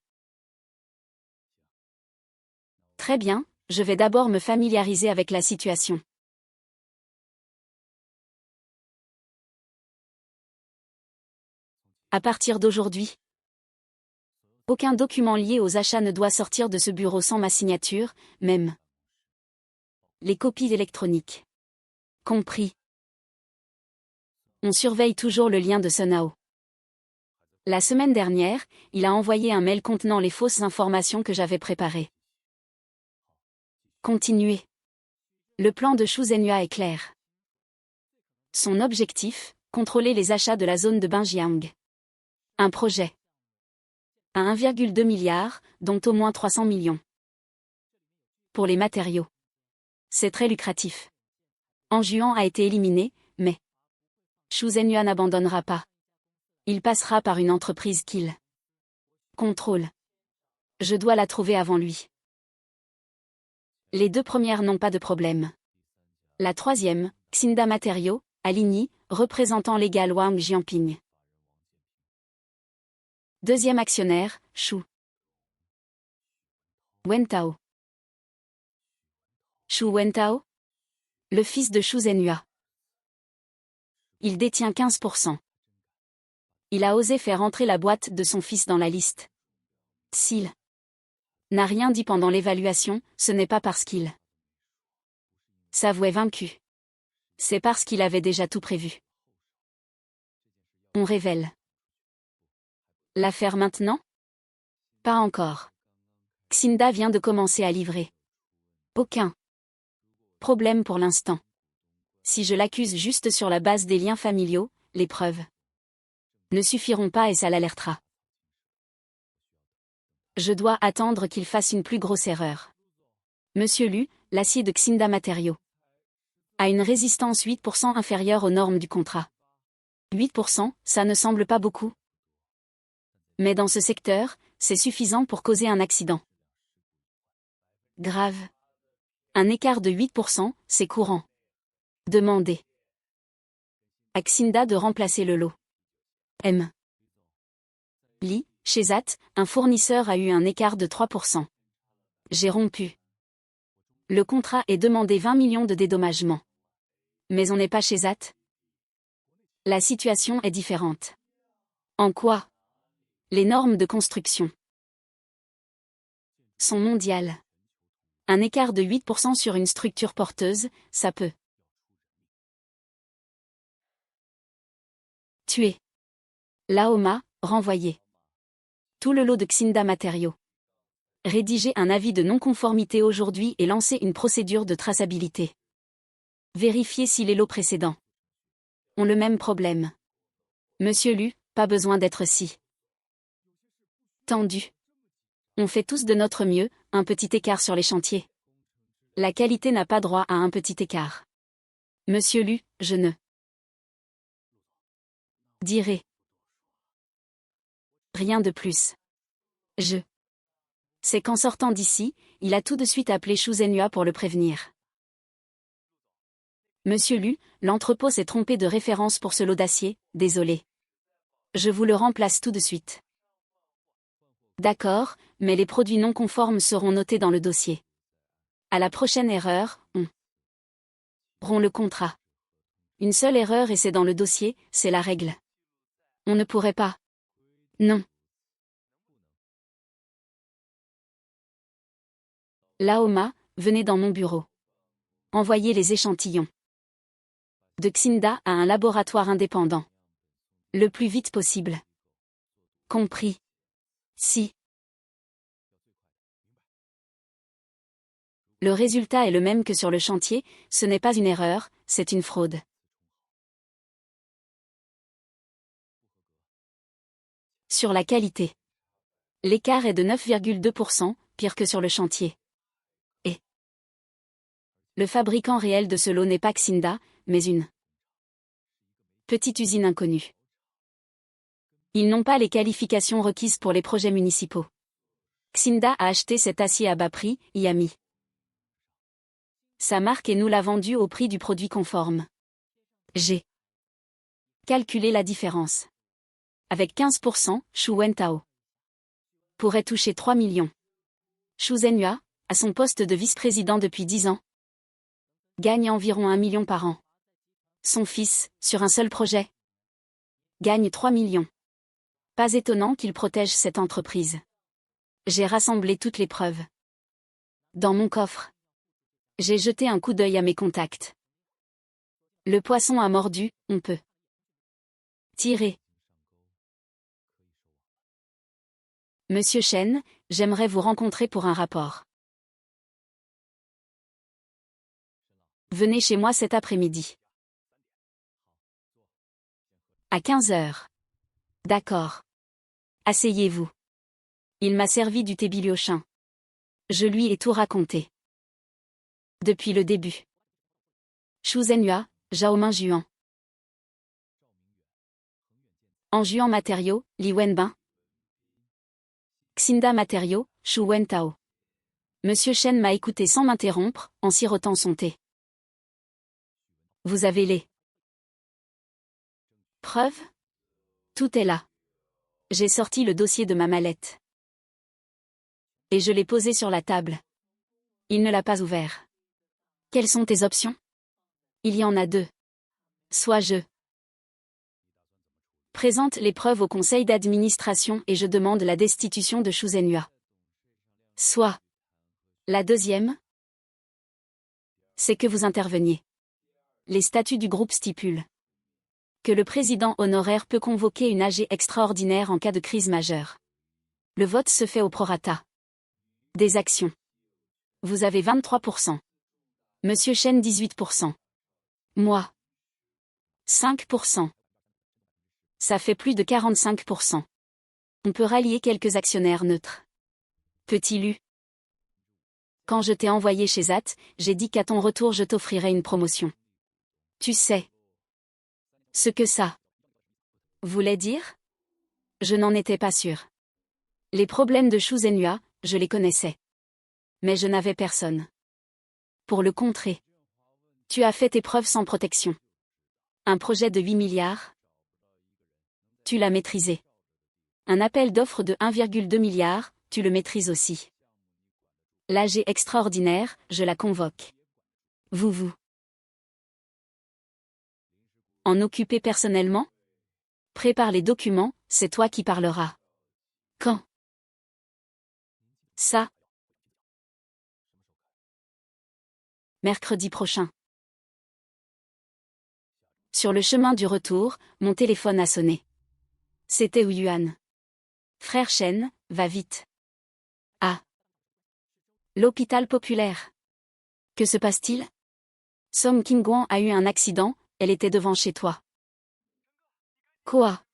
Très bien, je vais d'abord me familiariser avec la situation. À partir d'aujourd'hui, aucun document lié aux achats ne doit sortir de ce bureau sans ma signature, même les copies électroniques. Compris. On surveille toujours le lien de Sunao. La semaine dernière, il a envoyé un mail contenant les fausses informations que j'avais préparées. Continuez. Le plan de Shu Zhenhua est clair. Son objectif, contrôler les achats de la zone de Binjiang. Un projet à 1,2 milliard, dont au moins 300 millions. Pour les matériaux. C'est très lucratif. Anjuan a été éliminé, mais Shu Zhenhua n'abandonnera pas. Il passera par une entreprise qu'il contrôle. Je dois la trouver avant lui. Les deux premières n'ont pas de problème. La troisième, Xinda Matériaux, Aligny, représentant légal Wang Jianping. Deuxième actionnaire, Shu Wentao. Shu Wentao? Le fils de Shu Zhenhua. Il détient 15%. Il a osé faire entrer la boîte de son fils dans la liste. S'il n'a rien dit pendant l'évaluation, ce n'est pas parce qu'il s'avouait vaincu. C'est parce qu'il avait déjà tout prévu. On révèle l'affaire maintenant? Pas encore. Xinda vient de commencer à livrer. Aucun problème pour l'instant. Si je l'accuse juste sur la base des liens familiaux, les preuves ne suffiront pas et ça l'alertera. Je dois attendre qu'il fasse une plus grosse erreur. Monsieur Lu, l'acier de Xinda Matériaux a une résistance 8% inférieure aux normes du contrat. 8%, ça ne semble pas beaucoup. Mais dans ce secteur, c'est suffisant pour causer un accident grave. Un écart de 8%, c'est courant. Demandez à Xinda de remplacer le lot. M. Li, chez ZAT, un fournisseur a eu un écart de 3%. J'ai rompu le contrat et demandé 20 millions de dédommagements. Mais on n'est pas chez ZAT. La situation est différente. En quoi? Les normes de construction sont mondiales. Un écart de 8% sur une structure porteuse, ça peut tuer. Laoma, renvoyer tout le lot de Xinda Matériaux. Rédiger un avis de non-conformité aujourd'hui et lancer une procédure de traçabilité. Vérifier si les lots précédents ont le même problème. Monsieur Lu, pas besoin d'être si tendu. On fait tous de notre mieux, un petit écart sur les chantiers. La qualité n'a pas droit à un petit écart. Monsieur Lu, je ne dirai rien de plus. Je sais qu'en sortant d'ici, il a tout de suite appelé Shu Zhenhua pour le prévenir. Monsieur Lu, l'entrepôt s'est trompé de référence pour ce lot d'acier, désolé. Je vous le remplace tout de suite. D'accord, mais les produits non conformes seront notés dans le dossier. À la prochaine erreur, on rompt le contrat. Une seule erreur et c'est dans le dossier, c'est la règle. On ne pourrait pas. Non. Laoma, venez dans mon bureau. Envoyez les échantillons de Xinda à un laboratoire indépendant. Le plus vite possible. Compris. Si. Le résultat est le même que sur le chantier, ce n'est pas une erreur, c'est une fraude. Sur la qualité. L'écart est de 9,2%, pire que sur le chantier. Et le fabricant réel de ce lot n'est pas Xinda, mais une petite usine inconnue. Ils n'ont pas les qualifications requises pour les projets municipaux. Xinda a acheté cet acier à bas prix, y a mis sa marque et nous l'a vendu au prix du produit conforme. J'ai calculé la différence. Avec 15%, Xu Wentao pourrait toucher 3 millions. Xu Zhenhua, à son poste de vice-président depuis 10 ans, gagne environ 1 million par an. Son fils, sur un seul projet, gagne 3 millions. Pas étonnant qu'il protège cette entreprise. J'ai rassemblé toutes les preuves. Dans mon coffre. J'ai jeté un coup d'œil à mes contacts. Le poisson a mordu, on peut tirer. Monsieur Chen, j'aimerais vous rencontrer pour un rapport. Venez chez moi cet après-midi. À 15 heures. D'accord. Asseyez-vous. Il m'a servi du thé bilyochin. Je lui ai tout raconté. Depuis le début. Xu Zhenhua, Zhao Juan. En Juan Matériaux, Li Wenbin. Xinda Matériaux, Xu Wentao. Monsieur Chen m'a écouté sans m'interrompre, en sirotant son thé. Vous avez les preuves? Tout est là. J'ai sorti le dossier de ma mallette. Et je l'ai posé sur la table. Il ne l'a pas ouvert. Quelles sont tes options? Il y en a deux. Soit je présente les preuves au conseil d'administration et je demande la destitution de Xu Zhenhua. Soit la deuxième, c'est que vous interveniez. Les statuts du groupe stipulent que le président honoraire peut convoquer une AG extraordinaire en cas de crise majeure. Le vote se fait au prorata des actions. Vous avez 23%. Monsieur Chen 18%. Moi 5%. Ça fait plus de 45%. On peut rallier quelques actionnaires neutres. Petit Lu. Quand je t'ai envoyé chez ZAT, j'ai dit qu'à ton retour je t'offrirais une promotion. Tu sais ce que ça voulait dire? Je n'en étais pas sûr. Les problèmes de Xu Zhenhua, je les connaissais. Mais je n'avais personne pour le contrer. Tu as fait tes preuves sans protection. Un projet de 8 milliards? Tu l'as maîtrisé. Un appel d'offres de 1,2 milliard, tu le maîtrises aussi. L'AG extraordinaire, je la convoque. Vous en occupez personnellement? Prépare les documents, c'est toi qui parleras. Quand? Ça. Mercredi prochain. Sur le chemin du retour, mon téléphone a sonné. C'était Yuan. Frère Chen, va vite. Ah. L'hôpital populaire. Que se passe-t-il? Song Qingguan a eu un accident, elle était devant chez toi. Quoi?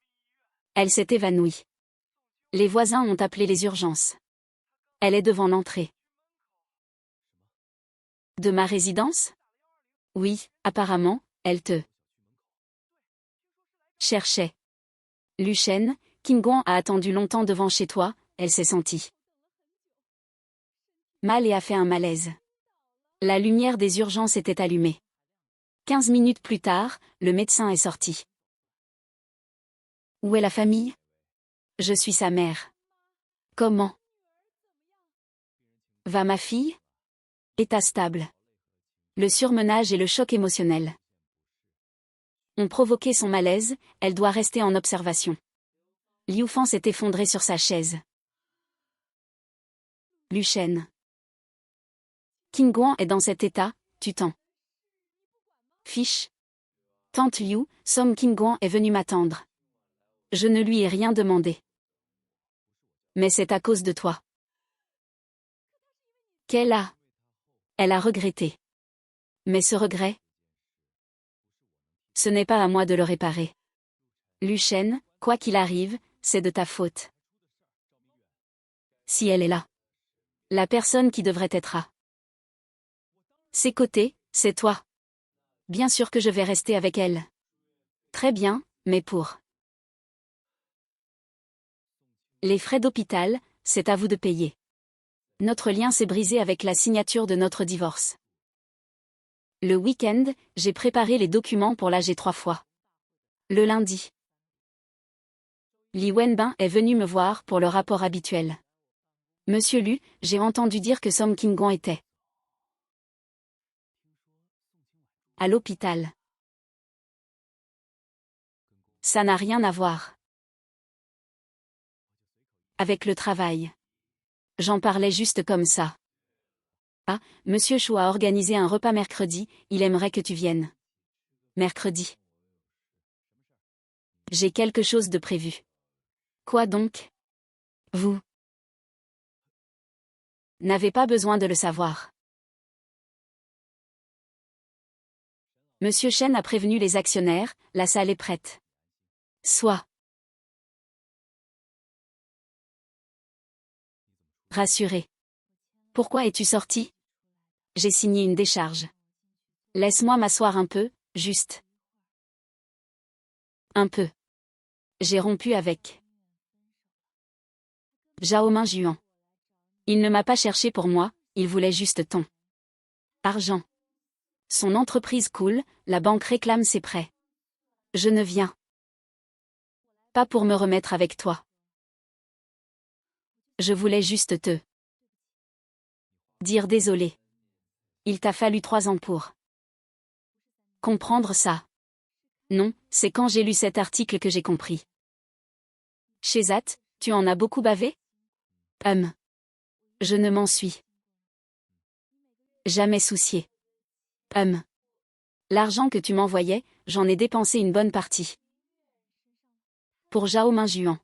Elle s'est évanouie. Les voisins ont appelé les urgences. Elle est devant l'entrée. De ma résidence? Oui, apparemment, elle te cherchait. Lu Shen, Qingguan a attendu longtemps devant chez toi, elle s'est sentie mal et a fait un malaise. La lumière des urgences était allumée. 15 minutes plus tard, le médecin est sorti. Où est la famille? Je suis sa mère. Comment va ma fille? État stable. Le surmenage et le choc émotionnel. ont provoqué son malaise, elle doit rester en observation. Liu Fan s'est effondré sur sa chaise. Lu Shen. Qin Guan est dans cet état, tu t'en fiches. Tante Liu, Song Qin Guan est venu m'attendre. Je ne lui ai rien demandé. Mais c'est à cause de toi. Elle a regretté. Mais ce regret, ce n'est pas à moi de le réparer. Lu Shen, quoi qu'il arrive, c'est de ta faute. Si elle est là, la personne qui devrait être à ses côtés, c'est toi. Bien sûr que je vais rester avec elle. Très bien, mais pour les frais d'hôpital, c'est à vous de payer. Notre lien s'est brisé avec la signature de notre divorce. Le week-end, j'ai préparé les documents pour l'AG 3 fois. Le lundi, Li Wenbin est venu me voir pour le rapport habituel. Monsieur Lu, j'ai entendu dire que Song Qin Guan était à l'hôpital. Ça n'a rien à voir avec le travail. J'en parlais juste comme ça. Ah, Monsieur Chou a organisé un repas mercredi, il aimerait que tu viennes. Mercredi. J'ai quelque chose de prévu. Quoi donc? Vous n'avez pas besoin de le savoir. Monsieur Shen a prévenu les actionnaires, la salle est prête. Sois rassuré. Pourquoi es-tu sorti? J'ai signé une décharge. Laisse-moi m'asseoir un peu, juste. Un peu. J'ai rompu avec Zhao Mingjuan. Il ne m'a pas cherché pour moi, il voulait juste ton argent. Son entreprise coule, la banque réclame ses prêts. Je ne viens pas pour me remettre avec toi. Je voulais juste te dire désolé. Il t'a fallu 3 ans pour comprendre ça. Non, c'est quand j'ai lu cet article que j'ai compris. Shezat, tu en as beaucoup bavé? Je ne m'en suis jamais soucié. L'argent que tu m'envoyais, j'en ai dépensé une bonne partie. Pour Zhao Mingjuan.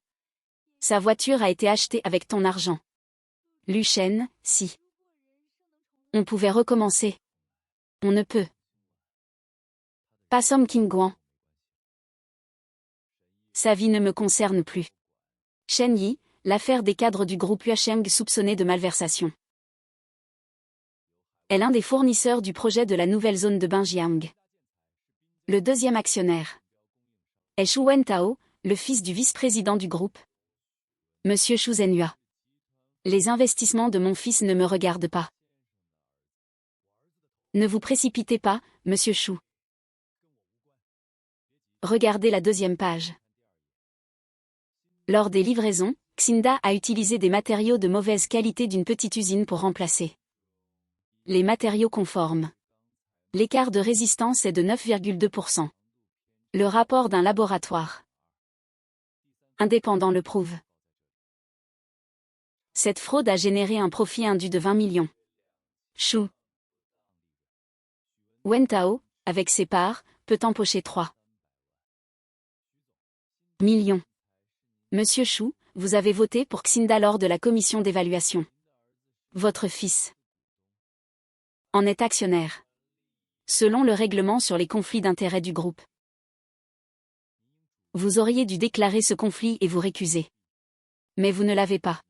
Sa voiture a été achetée avec ton argent. Lu Shen, si on pouvait recommencer. On ne peut pas Song Qin Guan. Sa vie ne me concerne plus. Shen Yi, l'affaire des cadres du groupe Yuesheng soupçonnés de malversation. Est l'un des fournisseurs du projet de la nouvelle zone de Binjiang. Le deuxième actionnaire est Shu Wentao, le fils du vice-président du groupe. Monsieur Shu Zhenhua. Les investissements de mon fils ne me regardent pas. Ne vous précipitez pas, monsieur Shu. Regardez la deuxième page. Lors des livraisons, Xinda a utilisé des matériaux de mauvaise qualité d'une petite usine pour remplacer les matériaux conformes. L'écart de résistance est de 9,2%. Le rapport d'un laboratoire indépendant le prouve. Cette fraude a généré un profit indu de 20 millions. Shu Wentao, avec ses parts, peut empocher 3 millions. Monsieur Shu, vous avez voté pour Xinda lors de la commission d'évaluation. Votre fils en est actionnaire. Selon le règlement sur les conflits d'intérêts du groupe. Vous auriez dû déclarer ce conflit et vous récuser. Mais vous ne l'avez pas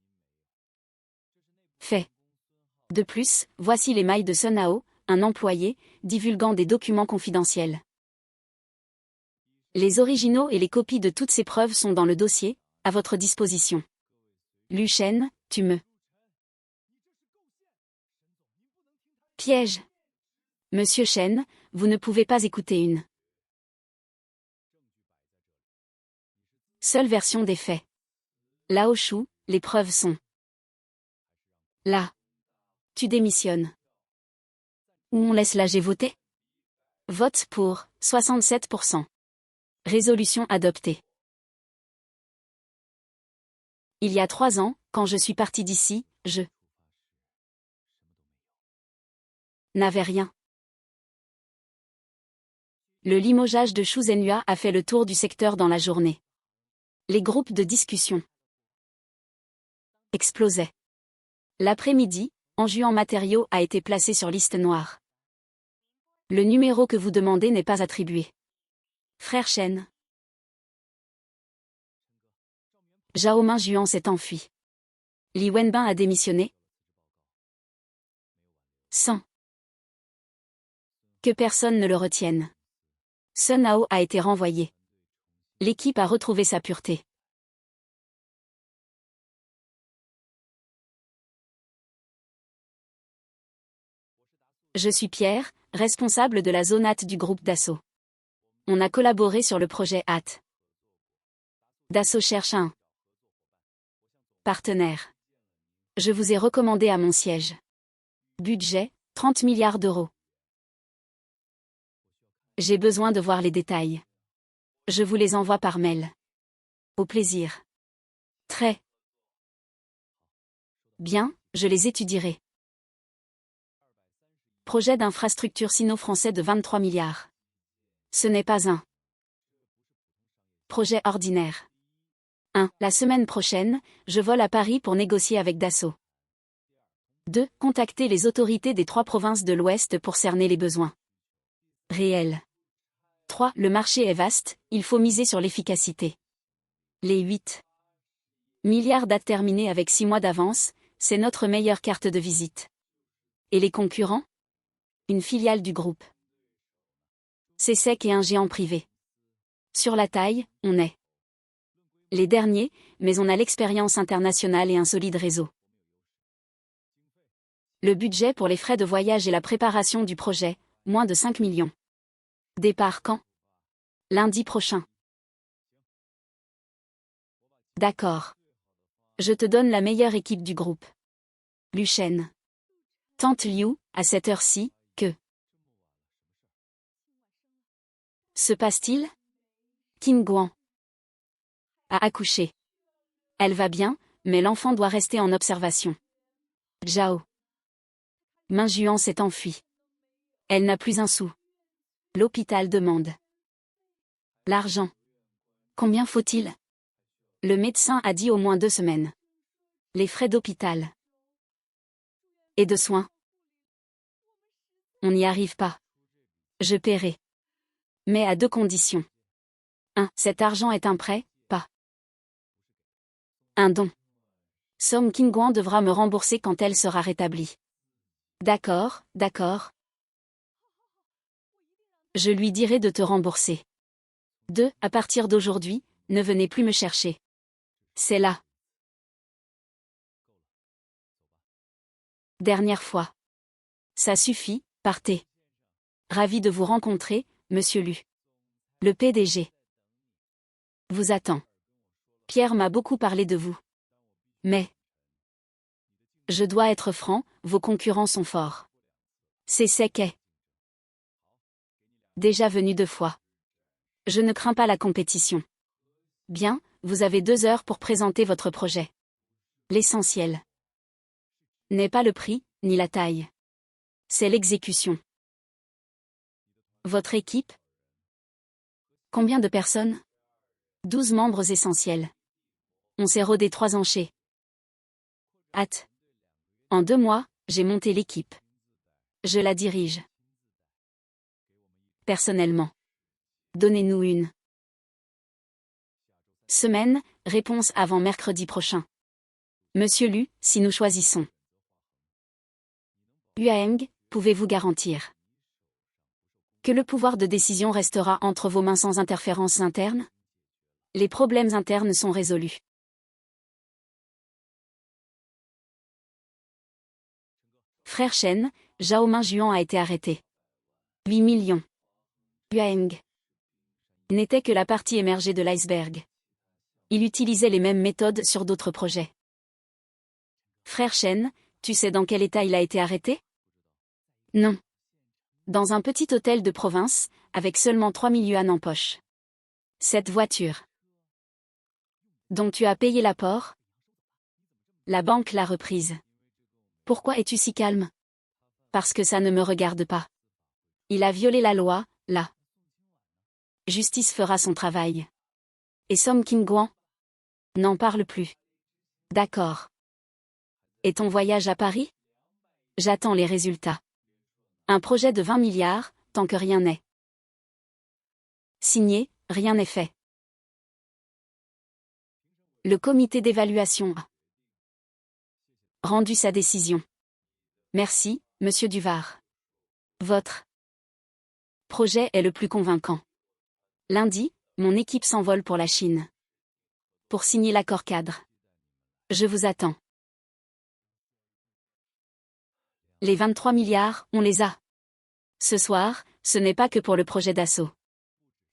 fait. De plus, voici les mails de Sun Hao, un employé, divulguant des documents confidentiels. Les originaux et les copies de toutes ces preuves sont dans le dossier, à votre disposition. Lu Shen, tu me pièges. Monsieur Shen, vous ne pouvez pas écouter une seule version des faits. Lao Shu, les preuves sont là. Tu démissionnes. Ou on laisse l'AG voter? Vote pour, 67%. Résolution adoptée. Il y a 3 ans, quand je suis parti d'ici, je n'avais rien. Le limogeage de Xu Zhenhua a fait le tour du secteur dans la journée. Les groupes de discussion explosaient. L'après-midi, Anjuan Matériaux a été placé sur liste noire. Le numéro que vous demandez n'est pas attribué. Frère Chen. Zhao Mingjuan s'est enfui. Li Wenbin a démissionné. Sans que personne ne le retienne. Sun Hao a été renvoyé. L'équipe a retrouvé sa pureté. Je suis Pierre, responsable de la zone AT du groupe Dassault. On a collaboré sur le projet AT. Dassault cherche un partenaire. Je vous ai recommandé à mon siège. Budget, 30 milliards d'euros. J'ai besoin de voir les détails. Je vous les envoie par mail. Au plaisir. Très bien, je les étudierai. Projet d'infrastructure sino-français de 23 milliards. Ce n'est pas un projet ordinaire. 1. La semaine prochaine, je vole à Paris pour négocier avec Dassault. 2. Contacter les autorités des 3 provinces de l'Ouest pour cerner les besoins réels. 3. Le marché est vaste, il faut miser sur l'efficacité. Les 8 milliards dates terminées avec 6 mois d'avance, c'est notre meilleure carte de visite. Et les concurrents? Une filiale du groupe. C'est sec et un géant privé. Sur la taille, on est les derniers, mais on a l'expérience internationale et un solide réseau. Le budget pour les frais de voyage et la préparation du projet, moins de 5 millions. Départ quand? Lundi prochain. D'accord. Je te donne la meilleure équipe du groupe. Luchen. Tante Liu, à cette heure-ci, que se passe-t-il? Qin Guan a accouché. Elle va bien, mais l'enfant doit rester en observation. Zhao Mingjuan s'est enfuie. Elle n'a plus un sou. L'hôpital demande l'argent. Combien faut-il? Le médecin a dit au moins 2 semaines. Les frais d'hôpital et de soins. On n'y arrive pas. Je paierai. Mais à 2 conditions. 1. Cet argent est un prêt, pas un don. Somme Qin Guan devra me rembourser quand elle sera rétablie. D'accord, d'accord. Je lui dirai de te rembourser. 2. À partir d'aujourd'hui, ne venez plus me chercher. C'est la dernière fois. Ça suffit, partez. Ravi de vous rencontrer, monsieur Lu. Le PDG vous attend. Pierre m'a beaucoup parlé de vous. Mais je dois être franc, vos concurrents sont forts. C'est sec est déjà venu 2 fois. Je ne crains pas la compétition. Bien, vous avez 2 heures pour présenter votre projet. L'essentiel n'est pas le prix, ni la taille. C'est l'exécution. Votre équipe? Combien de personnes? 12 membres essentiels. On s'est rodé 3 ans chez AT. En 2 mois, j'ai monté l'équipe. Je la dirige. Personnellement. Donnez-nous une semaine, réponse avant mercredi prochain. Monsieur Lu, si nous choisissons Yuaeng, pouvez-vous garantir que le pouvoir de décision restera entre vos mains sans interférence interne? Les problèmes internes sont résolus. Frère Chen, Zhao Mingjuan a été arrêté. 8 millions. Yuaeng n'était que la partie émergée de l'iceberg. Il utilisait les mêmes méthodes sur d'autres projets. Frère Chen, tu sais dans quel état il a été arrêté? Non. Dans un petit hôtel de province, avec seulement 3 000 yuan en poche. Cette voiture dont tu as payé l'apport? La banque l'a reprise. Pourquoi es-tu si calme? Parce que ça ne me regarde pas. Il a violé la loi, la justice fera son travail. Et Song King-guan? N'en parle plus. D'accord. Et ton voyage à Paris? J'attends les résultats. Un projet de 20 milliards, tant que rien n'est signé, rien n'est fait. Le comité d'évaluation a rendu sa décision. Merci, monsieur Duvar. Votre projet est le plus convaincant. Lundi, mon équipe s'envole pour la Chine. Pour signer l'accord cadre. Je vous attends. Les 23 milliards, on les a. Ce soir, ce n'est pas que pour le projet d'assaut.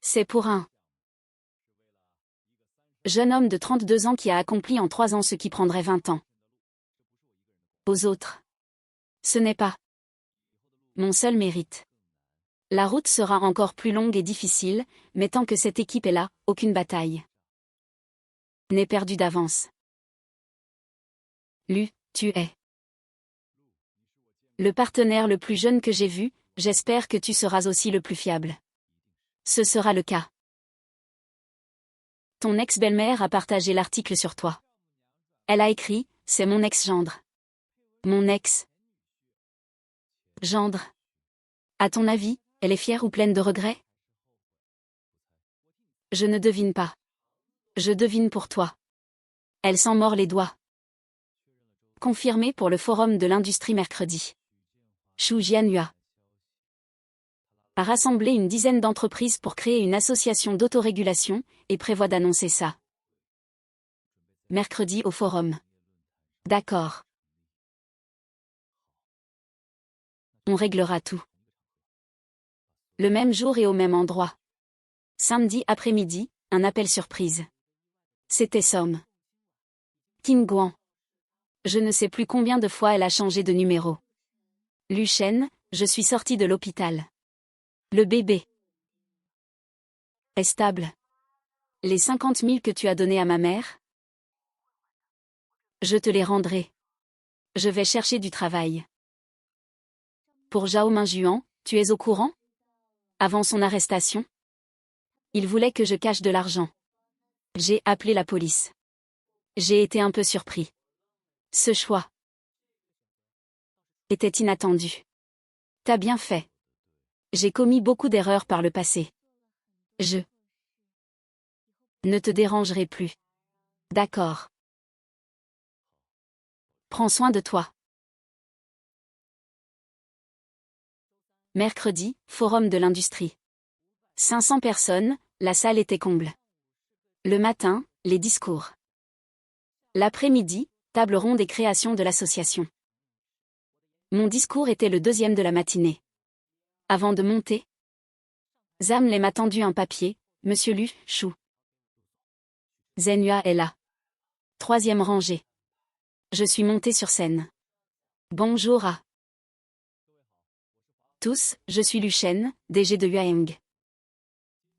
C'est pour un jeune homme de 32 ans qui a accompli en 3 ans ce qui prendrait 20 ans. Aux autres. Ce n'est pas mon seul mérite. La route sera encore plus longue et difficile, mais tant que cette équipe est là, aucune bataille n'est perdue d'avance. Lu, tu es le partenaire le plus jeune que j'ai vu, j'espère que tu seras aussi le plus fiable. Ce sera le cas. Ton ex-belle-mère a partagé l'article sur toi. Elle a écrit, c'est mon ex-gendre. Mon ex-gendre. À ton avis, elle est fière ou pleine de regrets? Je ne devine pas. Je devine pour toi. Elle s'en mord les doigts. Confirmé pour le forum de l'industrie mercredi. Xu Jianyua a rassemblé une dizaine d'entreprises pour créer une association d'autorégulation, et prévoit d'annoncer ça mercredi au forum. D'accord. On réglera tout. Le même jour et au même endroit. Samedi après-midi, un appel surprise. C'était Som King-guan. Je ne sais plus combien de fois elle a changé de numéro. Lu Shen, je suis sortie de l'hôpital. Le bébé est stable. Les 50 000 que tu as donnés à ma mère? Je te les rendrai. Je vais chercher du travail. Pour Zhao Mingjuan, tu es au courant? Avant son arrestation? Il voulait que je cache de l'argent. J'ai appelé la police. J'ai été un peu surpris. Ce choix était inattendu. T'as bien fait. J'ai commis beaucoup d'erreurs par le passé. Je ne te dérangerai plus. D'accord. Prends soin de toi. Mercredi, forum de l'industrie. 500 personnes, la salle était comble. Le matin, les discours. L'après-midi, table ronde et création de l'association. Mon discours était le deuxième de la matinée. Avant de monter, Zamlé m'a tendu un papier, Monsieur Lu, Chou. Zenyua est là. 3e rangée. Je suis montée sur scène. Bonjour à tous, je suis Lu Shen, DG de Yuaeng.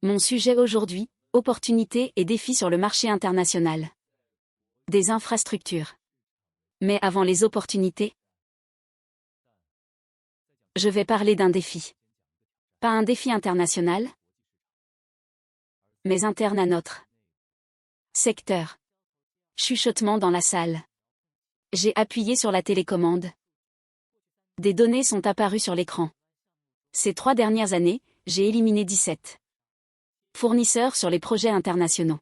Mon sujet aujourd'hui, opportunités et défis sur le marché international. Des infrastructures. Mais avant les opportunités, je vais parler d'un défi. Pas un défi international, mais interne à notre secteur. Chuchotement dans la salle. J'ai appuyé sur la télécommande. Des données sont apparues sur l'écran. Ces 3 dernières années, j'ai éliminé 17 fournisseurs sur les projets internationaux.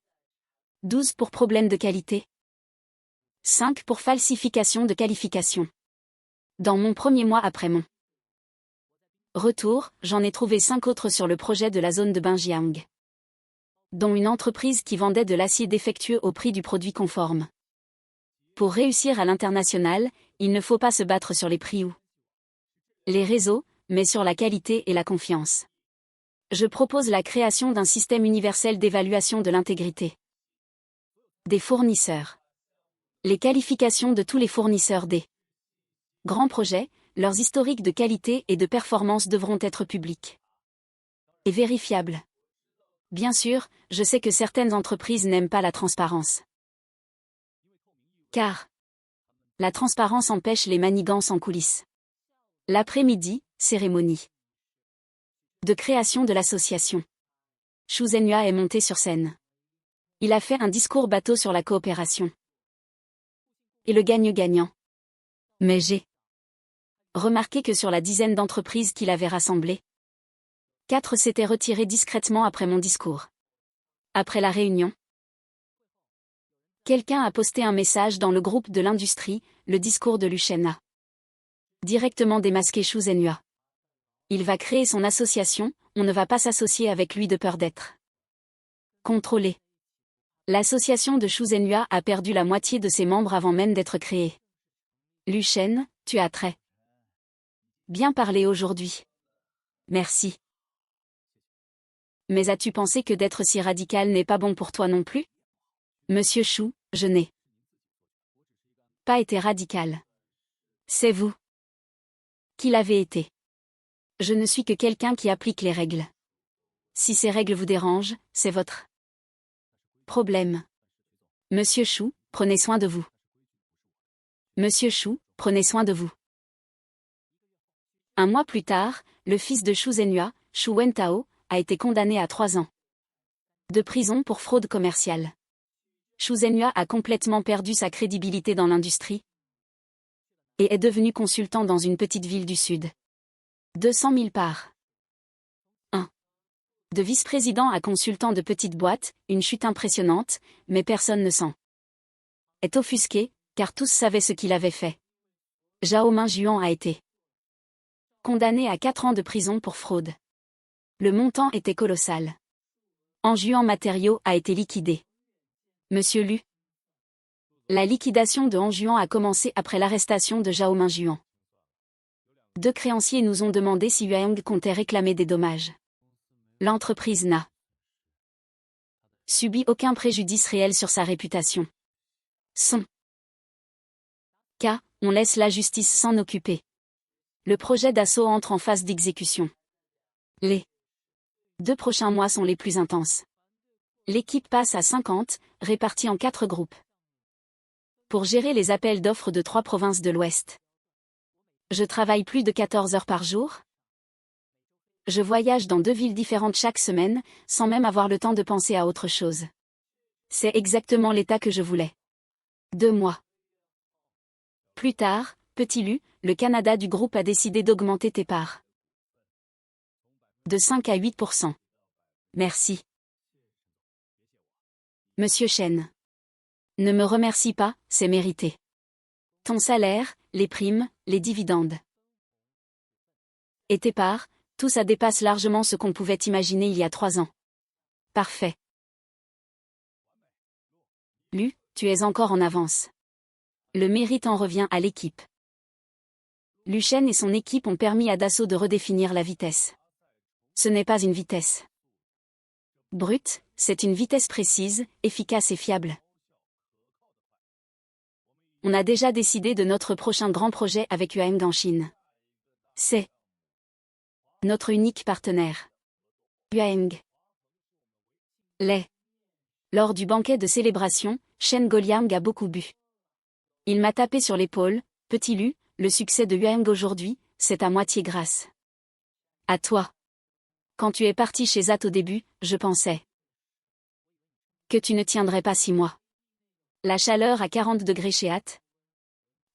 12 pour problèmes de qualité. 5 pour falsification de qualification. Dans mon premier mois après mon retour, j'en ai trouvé 5 autres sur le projet de la zone de Binjiang, dont une entreprise qui vendait de l'acier défectueux au prix du produit conforme. Pour réussir à l'international, il ne faut pas se battre sur les prix ou les réseaux, mais sur la qualité et la confiance. Je propose la création d'un système universel d'évaluation de l'intégrité des fournisseurs. Les qualifications de tous les fournisseurs des grands projets, leurs historiques de qualité et de performance devront être publics et vérifiables. Bien sûr, je sais que certaines entreprises n'aiment pas la transparence. Car la transparence empêche les manigances en coulisses. L'après-midi, cérémonie de création de l'association. Xu Zhenhua est monté sur scène. Il a fait un discours bateau sur la coopération. Et le gagne-gagnant. Mais j'ai remarqué que sur la dizaine d'entreprises qu'il avait rassemblées, 4 s'étaient retirées discrètement après mon discours. Après la réunion, quelqu'un a posté un message dans le groupe de l'industrie, le discours de Lu Shen a directement démasqué Xu Zhenhua. Il va créer son association, on ne va pas s'associer avec lui de peur d'être contrôlé. L'association de Xu Zhenhua a perdu la moitié de ses membres avant même d'être créée. Lu Shen, tu as très bien parlé aujourd'hui. Merci. Mais as-tu pensé que d'être si radical n'est pas bon pour toi non plus? Monsieur Xu, je n'ai pas été radical. C'est vous qui l'avez été. Je ne suis que quelqu'un qui applique les règles. Si ces règles vous dérangent, c'est votre problème. Monsieur Xu, prenez soin de vous. Monsieur Xu, prenez soin de vous. Un mois plus tard, le fils de Xu Zhenhua, Xu Wentao, a été condamné à 3 ans de prison pour fraude commerciale. Xu Zhenhua a complètement perdu sa crédibilité dans l'industrie et est devenu consultant dans une petite ville du Sud. 200 000 parts. 1. De vice-président à consultant de petite boîte, une chute impressionnante, mais personne ne s'en est offusqué, car tous savaient ce qu'il avait fait. Zhao Mingjuan a été condamné à 4 ans de prison pour fraude. Le montant était colossal. Anjuan Matériaux a été liquidé. Monsieur Lu. La liquidation de Anjuan a commencé après l'arrestation de Zhao Mingjuan. 2 créanciers nous ont demandé si Yuang comptait réclamer des dommages. L'entreprise n'a subi aucun préjudice réel sur sa réputation. Son cas, on laisse la justice s'en occuper. Le projet d'assaut entre en phase d'exécution. Les 2 prochains mois sont les plus intenses. L'équipe passe à 50, répartie en 4 groupes. Pour gérer les appels d'offres de 3 provinces de l'Ouest. Je travaille plus de 14 heures par jour. Je voyage dans 2 villes différentes chaque semaine, sans même avoir le temps de penser à autre chose. C'est exactement l'état que je voulais. 2 mois plus tard, petit Lu, le Canada du groupe a décidé d'augmenter tes parts. De 5 à 8%. Merci. Monsieur Chen. Ne me remercie pas, c'est mérité. Ton salaire, les primes, les dividendes. Et tes parts, tout ça dépasse largement ce qu'on pouvait imaginer il y a 3 ans. Parfait. Lu, tu es encore en avance. Le mérite en revient à l'équipe. Lu Shen et son équipe ont permis à Dassault de redéfinir la vitesse. Ce n'est pas une vitesse brute, c'est une vitesse précise, efficace et fiable. On a déjà décidé de notre prochain grand projet avec Yuang en Chine. C'est notre unique partenaire. Yuang. Lors du banquet de célébration, Shen Goliang a beaucoup bu. Il m'a tapé sur l'épaule, petit Lu, le succès de Yuang aujourd'hui, c'est à moitié grâce à toi. Quand tu es parti chez ZAT au début, je pensais que tu ne tiendrais pas 6 mois. La chaleur à 40 degrés chez ZAT.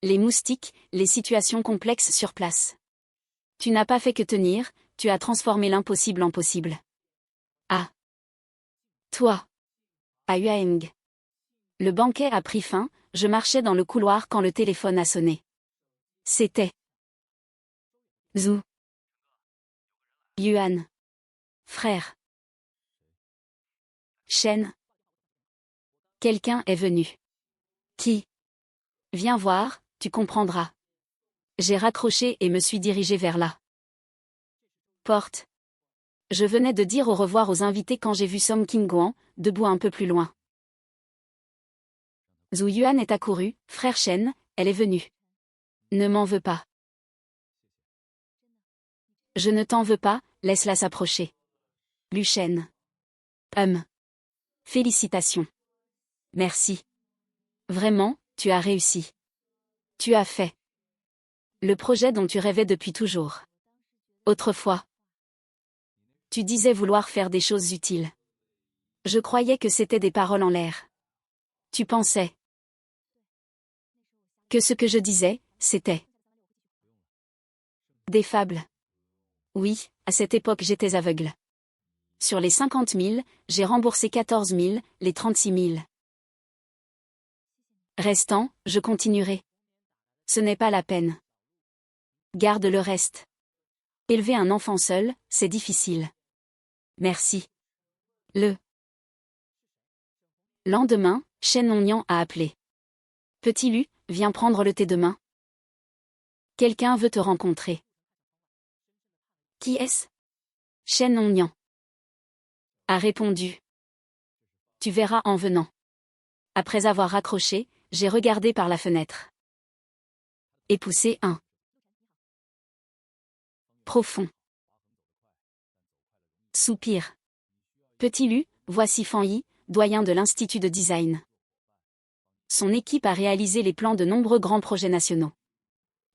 Les moustiques, les situations complexes sur place. Tu n'as pas fait que tenir, tu as transformé l'impossible en possible. Ah. Toi. À Yuang. Le banquet a pris fin, je marchais dans le couloir quand le téléphone a sonné. C'était Zhu Yuan. Frère. Shen. Quelqu'un est venu. Qui? Viens voir, tu comprendras. J'ai raccroché et me suis dirigé vers la porte. Je venais de dire au revoir aux invités quand j'ai vu Song Qingguan, debout un peu plus loin. Zhu Yuan est accouru, frère Shen, elle est venue. Ne m'en veux pas. Je ne t'en veux pas, laisse-la s'approcher. Lu Shen. Félicitations. Merci. Vraiment, tu as réussi. Tu as fait le projet dont tu rêvais depuis toujours. Autrefois, tu disais vouloir faire des choses utiles. Je croyais que c'était des paroles en l'air. Tu pensais que ce que je disais, c'était des fables. Oui, à cette époque j'étais aveugle. Sur les 50 000, j'ai remboursé 14 000, les 36 000 restants, je continuerai. Ce n'est pas la peine. Garde le reste. Élever un enfant seul, c'est difficile. Merci. Le lendemain, Shen Nongyang a appelé. Petit Lu, viens prendre le thé demain. Quelqu'un veut te rencontrer. Qui est-ce? Shen Nongyang a répondu. Tu verras en venant. Après avoir raccroché, j'ai regardé par la fenêtre. Et poussé un profond soupir. Petit Lu, voici Fan Yi, doyen de l'Institut de design. Son équipe a réalisé les plans de nombreux grands projets nationaux.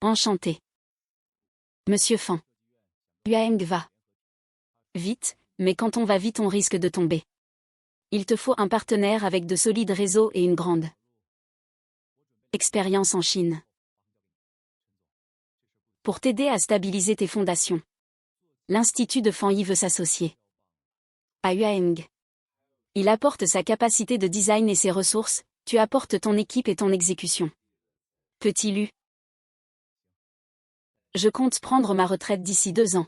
Enchanté. Monsieur Fan. Yuang va vite, mais quand on va vite on risque de tomber. Il te faut un partenaire avec de solides réseaux et une grande expérience en Chine. Pour t'aider à stabiliser tes fondations. L'Institut de Fan Yi veut s'associer à Yuang. Il apporte sa capacité de design et ses ressources, tu apportes ton équipe et ton exécution. Petit Lu. Je compte prendre ma retraite d'ici 2 ans.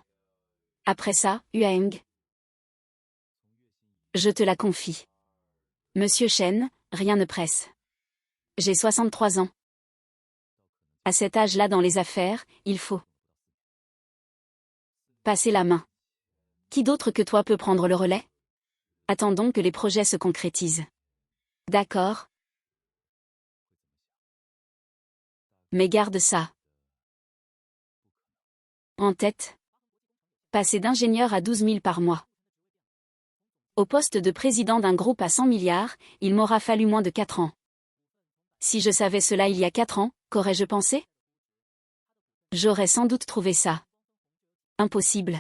Après ça, Yuang. Je te la confie. Monsieur Shen, rien ne presse. J'ai 63 ans. À cet âge-là dans les affaires, il faut passer la main. Qui d'autre que toi peut prendre le relais? Attendons que les projets se concrétisent. D'accord. Mais garde ça en tête. Passer d'ingénieur à 12 000 par mois. Au poste de président d'un groupe à 100 milliards, il m'aura fallu moins de 4 ans. Si je savais cela il y a 4 ans, qu'aurais-je pensé? J'aurais sans doute trouvé ça impossible.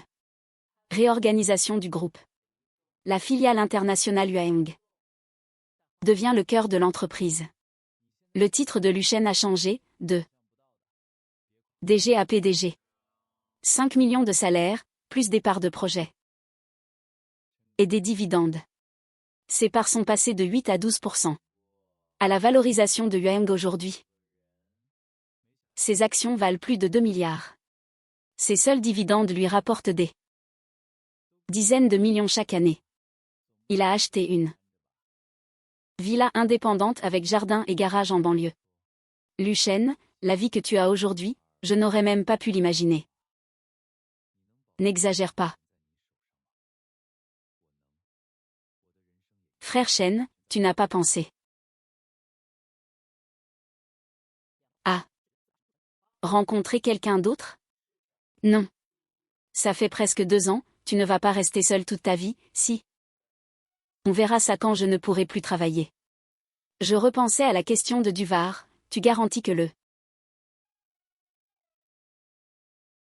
Réorganisation du groupe. La filiale internationale Yuang devient le cœur de l'entreprise. Le titre de Luchen a changé, de DG à PDG. 5 millions de salaires, plus des parts de projet. Et des dividendes. Ces parts sont passées de 8 à 12%. À la valorisation de Yuang aujourd'hui. Ses actions valent plus de 2 milliards. Ses seuls dividendes lui rapportent des dizaines de millions chaque année. Il a acheté une villa indépendante avec jardin et garage en banlieue. Luchen, la vie que tu as aujourd'hui, je n'aurais même pas pu l'imaginer. N'exagère pas. Frère Shen, tu n'as pas pensé à rencontrer quelqu'un d'autre? Non. Ça fait presque 2 ans, tu ne vas pas rester seul toute ta vie, si. On verra ça quand je ne pourrai plus travailler. Je repensais à la question de Duvar, tu garantis que le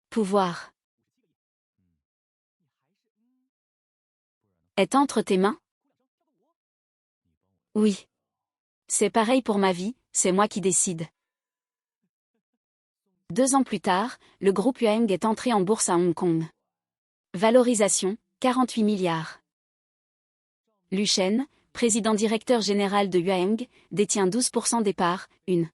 pouvoir est entre tes mains? Oui. C'est pareil pour ma vie, c'est moi qui décide. 2 ans plus tard, le groupe Yuang est entré en bourse à Hong Kong. Valorisation, 48 milliards. Luchen, président directeur général de Yuang, détient 12% des parts, une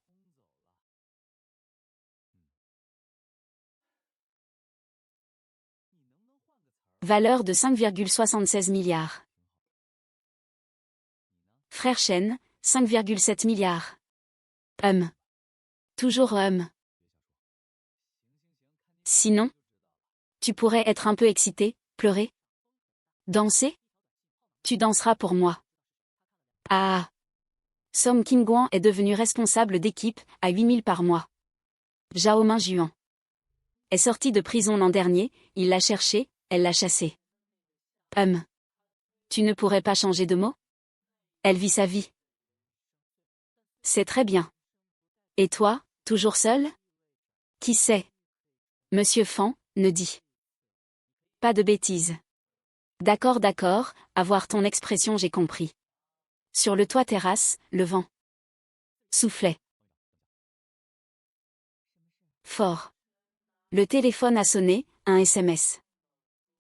valeur de 5,76 milliards. Frère Shen, 5,7 milliards. Toujours Sinon, tu pourrais être un peu excité, pleurer, danser? Tu danseras pour moi. Ah. Som Kim-guan est devenu responsable d'équipe, à 8 000 par mois. Zhao Mingjuan est sorti de prison l'an dernier, il l'a cherché, elle l'a chassé. Tu ne pourrais pas changer de mot? Elle vit sa vie. C'est très bien. Et toi, toujours seul? Qui sait? Monsieur Fan, ne dit pas de bêtises. D'accord, d'accord, à voir ton expression j'ai compris. Sur le toit terrasse, le vent soufflait fort. Le téléphone a sonné, un SMS.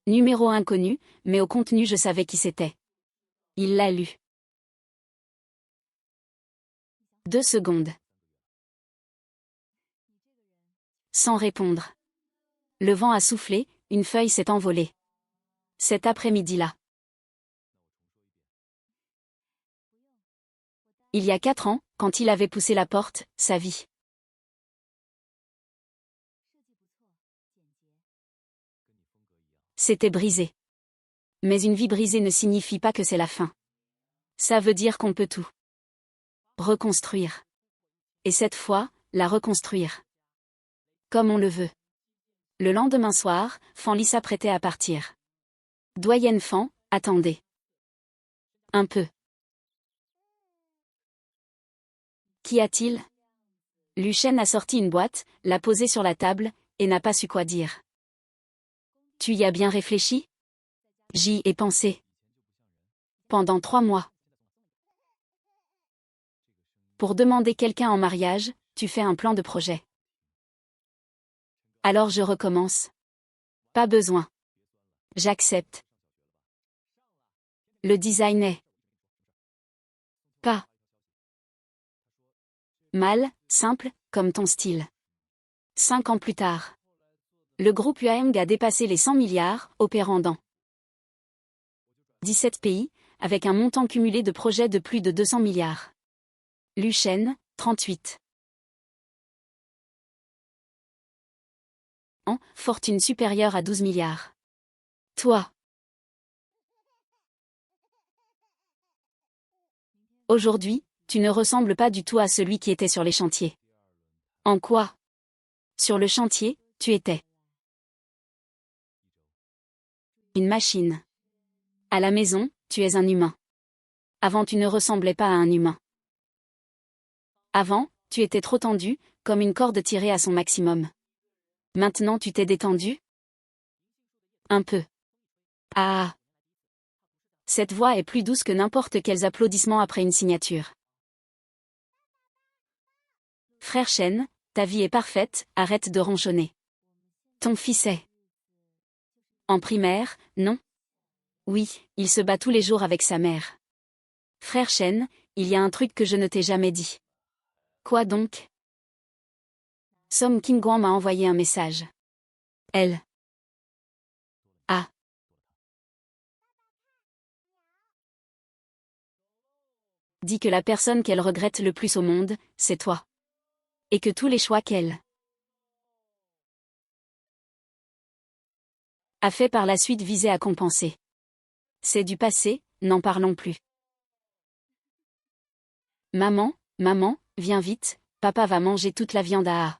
Numéro inconnu, mais au contenu je savais qui c'était. Il l'a lu. 2 secondes. Sans répondre. Le vent a soufflé, une feuille s'est envolée. Cet après-midi-là. Il y a 4 ans, quand il avait poussé la porte, sa vie s'était brisée. Mais une vie brisée ne signifie pas que c'est la fin. Ça veut dire qu'on peut tout reconstruire. Et cette fois, la reconstruire. Comme on le veut. Le lendemain soir, Fanny s'apprêtait à partir. Doyenne Fan, attendez. Un peu. Qu'y a-t-il? Luchen a sorti une boîte, l'a posée sur la table, et n'a pas su quoi dire. Tu y as bien réfléchi? J'y ai pensé. Pendant 3 mois. Pour demander quelqu'un en mariage, tu fais un plan de projet. Alors je recommence. Pas besoin. J'accepte. Le design est pas mal, simple, comme ton style. 5 ans plus tard. Le groupe Huang a dépassé les 100 milliards, opérant dans 17 pays, avec un montant cumulé de projets de plus de 200 milliards. Luchen, 38 ans, fortune supérieure à 12 milliards. Toi. Aujourd'hui, tu ne ressembles pas du tout à celui qui était sur les chantiers. En quoi? Sur le chantier, tu étais une machine. À la maison, tu es un humain. Avant tu ne ressemblais pas à un humain. Avant, tu étais trop tendu, comme une corde tirée à son maximum. Maintenant tu t'es détendu? Un peu. Ah. Cette voix est plus douce que n'importe quels applaudissements après une signature. Frère Chen, ta vie est parfaite, arrête de ronchonner. Ton fils est en primaire, non? Oui, il se bat tous les jours avec sa mère. Frère Chen, il y a un truc que je ne t'ai jamais dit. Quoi donc? Som Kingguan m'a envoyé un message. Elle a dit que la personne qu'elle regrette le plus au monde, c'est toi. Et que tous les choix qu'elle a fait par la suite visaient à compenser. C'est du passé, n'en parlons plus. Maman, maman, viens vite, papa va manger toute la viande à